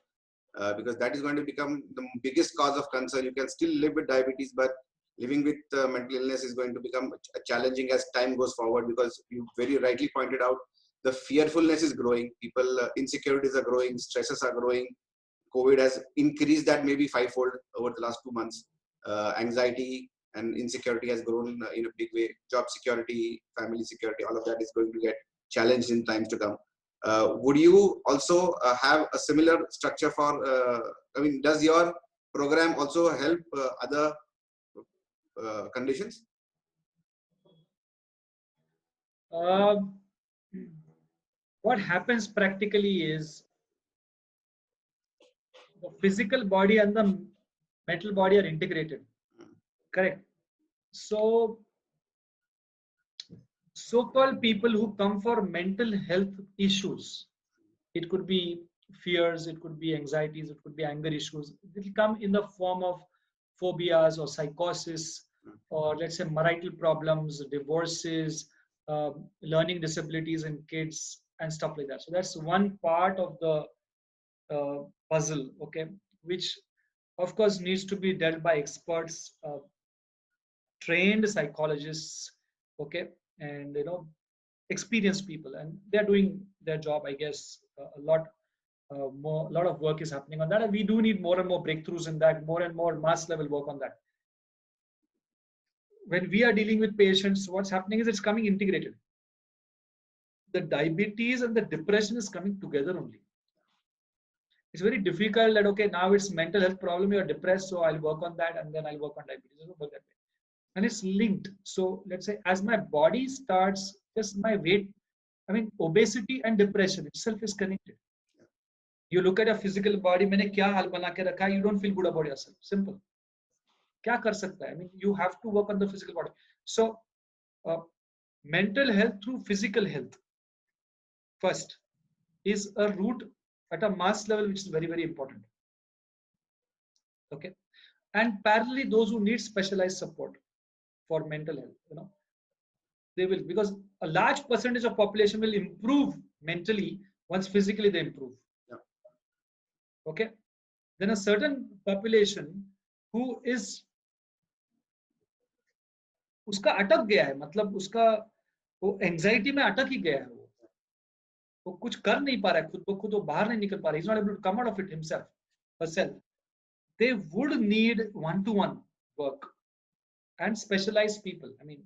because that is going to become the biggest cause of concern. You can still live with diabetes, but living with mental illness is going to become challenging as time goes forward, because you very rightly pointed out the fearfulness is growing. People, insecurities are growing, stresses are growing. COVID has increased that maybe 5-fold over the last 2 months. Anxiety and insecurity has grown in a big way. Job security, family security, all of that is going to get challenged in times to come. Would you also have a similar structure for, I mean, does your program also help other conditions? What happens practically is the physical body and the mental body are integrated. Correct. So, so-called people who come for mental health issues, it could be fears, it could be anxieties, it could be anger issues. It will come in the form of phobias or psychosis, or let's say marital problems, divorces, learning disabilities in kids, and stuff like that. So that's one part of the puzzle, okay, which of course needs to be dealt by experts, trained psychologists, okay, and experienced people, and they're doing their job, I guess. A lot of work is happening on that, and we do need more and more breakthroughs in that, more and more mass level work on that. When we are dealing with patients, what's happening is it's coming integrated. The diabetes and the depression is coming together only. It's very difficult that, okay, now it's mental health problem, you're depressed, so I'll work on that and then I'll work on diabetes. It doesn't work that way. And it's linked. So let's say as my body starts, just my weight, I mean, obesity and depression itself is connected. You look at a physical body, मैंने क्या हाल बना के रखा है, you don't feel good about yourself. Simple. क्या कर सकता है? I mean, you have to work on the physical body. So, mental health through physical health first is a route at a mass level, which is very, very important. Okay. And parallelly, those who need specialized support for mental health, they will, because a large percentage of population will improve mentally once physically they improve. Yeah. Okay. Then a certain population who is उसका अटक गया है, मतलब उसका वो anxiety में अटक ही गया है, वो कुछ कर नहीं पा रहा है, खुद ब खुद वो बाहर नहीं निकल पा रहा है, he's not able to come out of it himself, herself. They would need one-to-one work and specialized people. I mean,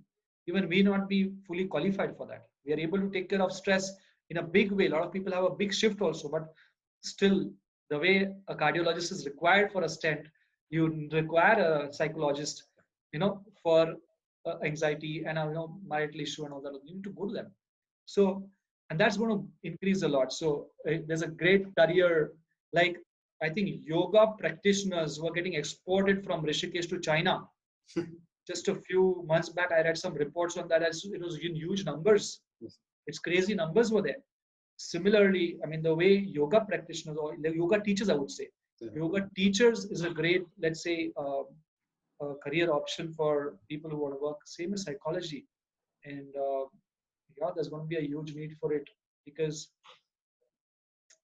even we not be fully qualified for that. We are able to take care of stress in a big way. A lot of people have a big shift also, but still the way a cardiologist is required for a stent, you require a psychologist, for anxiety and marital issue and all that. You need to go to them. So, and that's going to increase a lot. So there's a great career, like I think yoga practitioners were getting exported from Rishikesh to China. Just a few months back, I read some reports on that. It was in huge numbers. Yes. It's crazy numbers were there. Similarly, I mean, the way yoga practitioners or yoga teachers, I would say, yoga teachers is a great, let's say, career option for people who want to work. Same as psychology, and yeah, there's going to be a huge need for it, because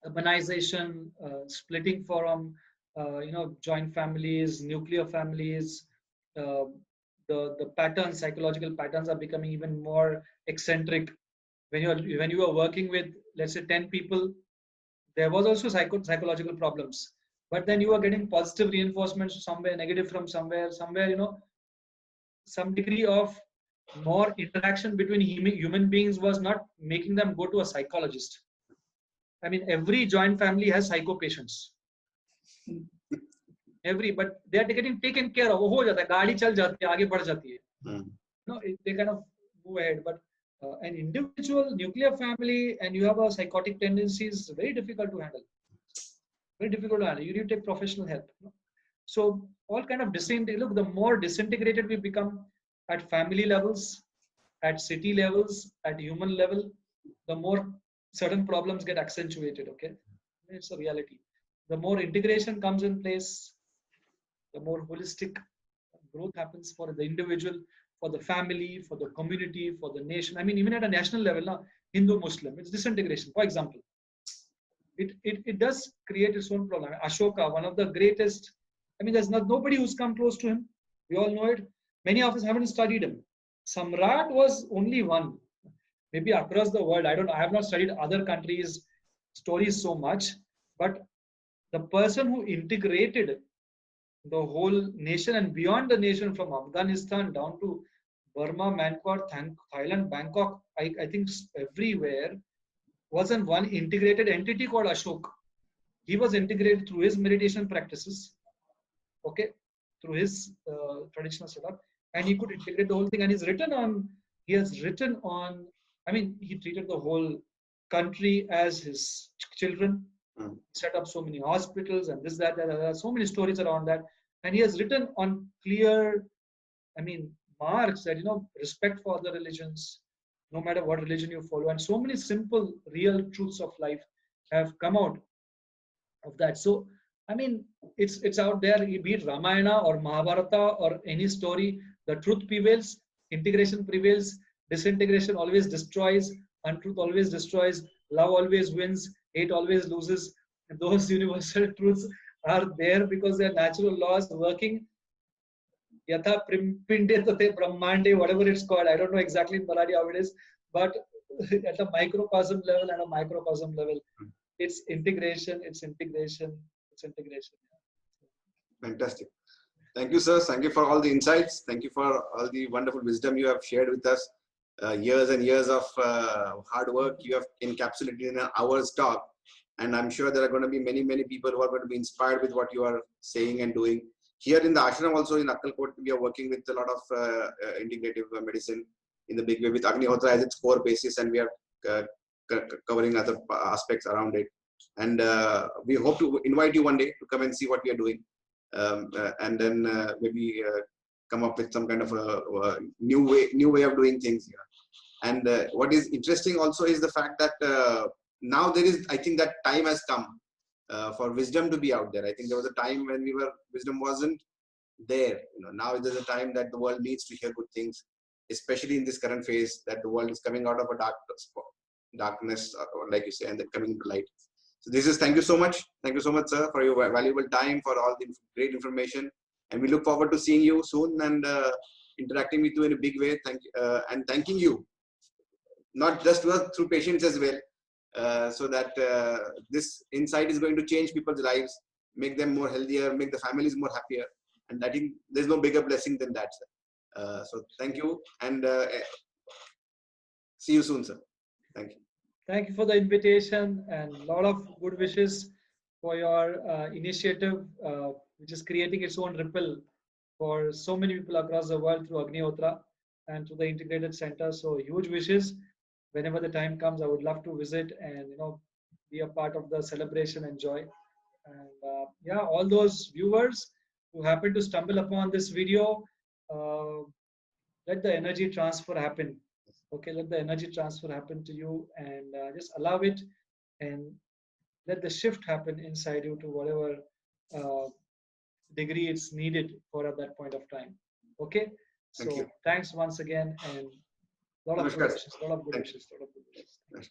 urbanization, splitting from joint families, nuclear families, the patterns, psychological patterns are becoming even more eccentric. When you are working with, let's say, 10 people, there was also psychological problems, but then you are getting positive reinforcements somewhere, negative from somewhere, some degree of more interaction between human beings was not making them go to a psychologist. I mean, every joint family has psycho patients. But they are getting taken care of. हो जाता है, गाड़ी चल जाती है, आगे बढ़ जाती है. They kind of move ahead. But an individual nuclear family, and you have a psychotic tendency, is very difficult to handle. Very difficult to handle. You need to take professional help. So all kind of look, the more disintegrated we become at family levels, at city levels, at human level, the more certain problems get accentuated. Okay, it's a reality. The more integration comes in place, the more holistic growth happens for the individual, for the family, for the community, for the nation. I mean, even at a national level, now, Hindu-Muslim, it's disintegration. For example, it does create its own problem. Ashoka, one of the greatest, I mean, there's nobody who's come close to him. We all know it. Many of us haven't studied him. Samrat was only one. Maybe across the world, I have not studied other countries' stories so much, but the person who integrated the whole nation and beyond the nation, from Afghanistan down to Burma, Myanmar, Thailand, Bangkok, I think everywhere, wasn't one integrated entity called Ashok. He was integrated through his meditation practices, okay, through his traditional setup, and he could integrate the whole thing. And he has written on, I mean, he treated the whole country as his children, set up so many hospitals and this, that, so many stories around that. And he has written on clear, I mean, marks that, respect for other religions, no matter what religion you follow. And so many simple, real truths of life have come out of that. So, I mean, it's out there, be it Ramayana or Mahabharata or any story, the truth prevails, integration prevails, disintegration always destroys, untruth always destroys, love always wins, hate always loses. And those universal truths are there because they're natural laws working. Yatha pinde tate brahmande, whatever it's called. I don't know exactly in Marathi how it is, but at a microcosm level and a microcosm level, it's integration, it's integration, it's integration. Fantastic. Thank you, sir. Thank you for all the insights. Thank you for all the wonderful wisdom you have shared with us. Years and years of hard work you have encapsulated in an hour's talk. And I'm sure there are going to be many, many people who are going to be inspired with what you are saying and doing. Here in the ashram also in Akkalkot, we are working with a lot of integrative medicine in the big way with Agnihotra as its core basis, and we are covering other aspects around it. And we hope to invite you one day to come and see what we are doing, and then maybe come up with some kind of a new way of doing things here. And what is interesting also is the fact that now there is, I think that time has come for wisdom to be out there. I think there was a time when wisdom wasn't there. Now there's a time that the world needs to hear good things, especially in this current phase that the world is coming out of a darkness, or like you say, and then coming to light. So thank you so much. Thank you so much, sir, for your valuable time, for all the great information. And we look forward to seeing you soon and interacting with you in a big way. Thank you, and thanking you, not just through patients as well, so that this insight is going to change people's lives, make them more healthier, make the families more happier. And I think there's no bigger blessing than that, sir. So thank you, and see you soon, sir. Thank you. Thank you for the invitation and a lot of good wishes for your initiative, which is creating its own ripple for so many people across the world through Agnihotra and through the integrated center. So huge wishes. Whenever the time comes, I would love to visit and be a part of the celebration and joy. And yeah, all those viewers who happen to stumble upon this video, let the energy transfer happen. Okay, let the energy transfer happen to you, and just allow it, and let the shift happen inside you to whatever degree it's needed for at that point of time. Okay, Thank so you. thanks once again, and a lot of good wishes, a lot of good wishes, a lot of good wishes.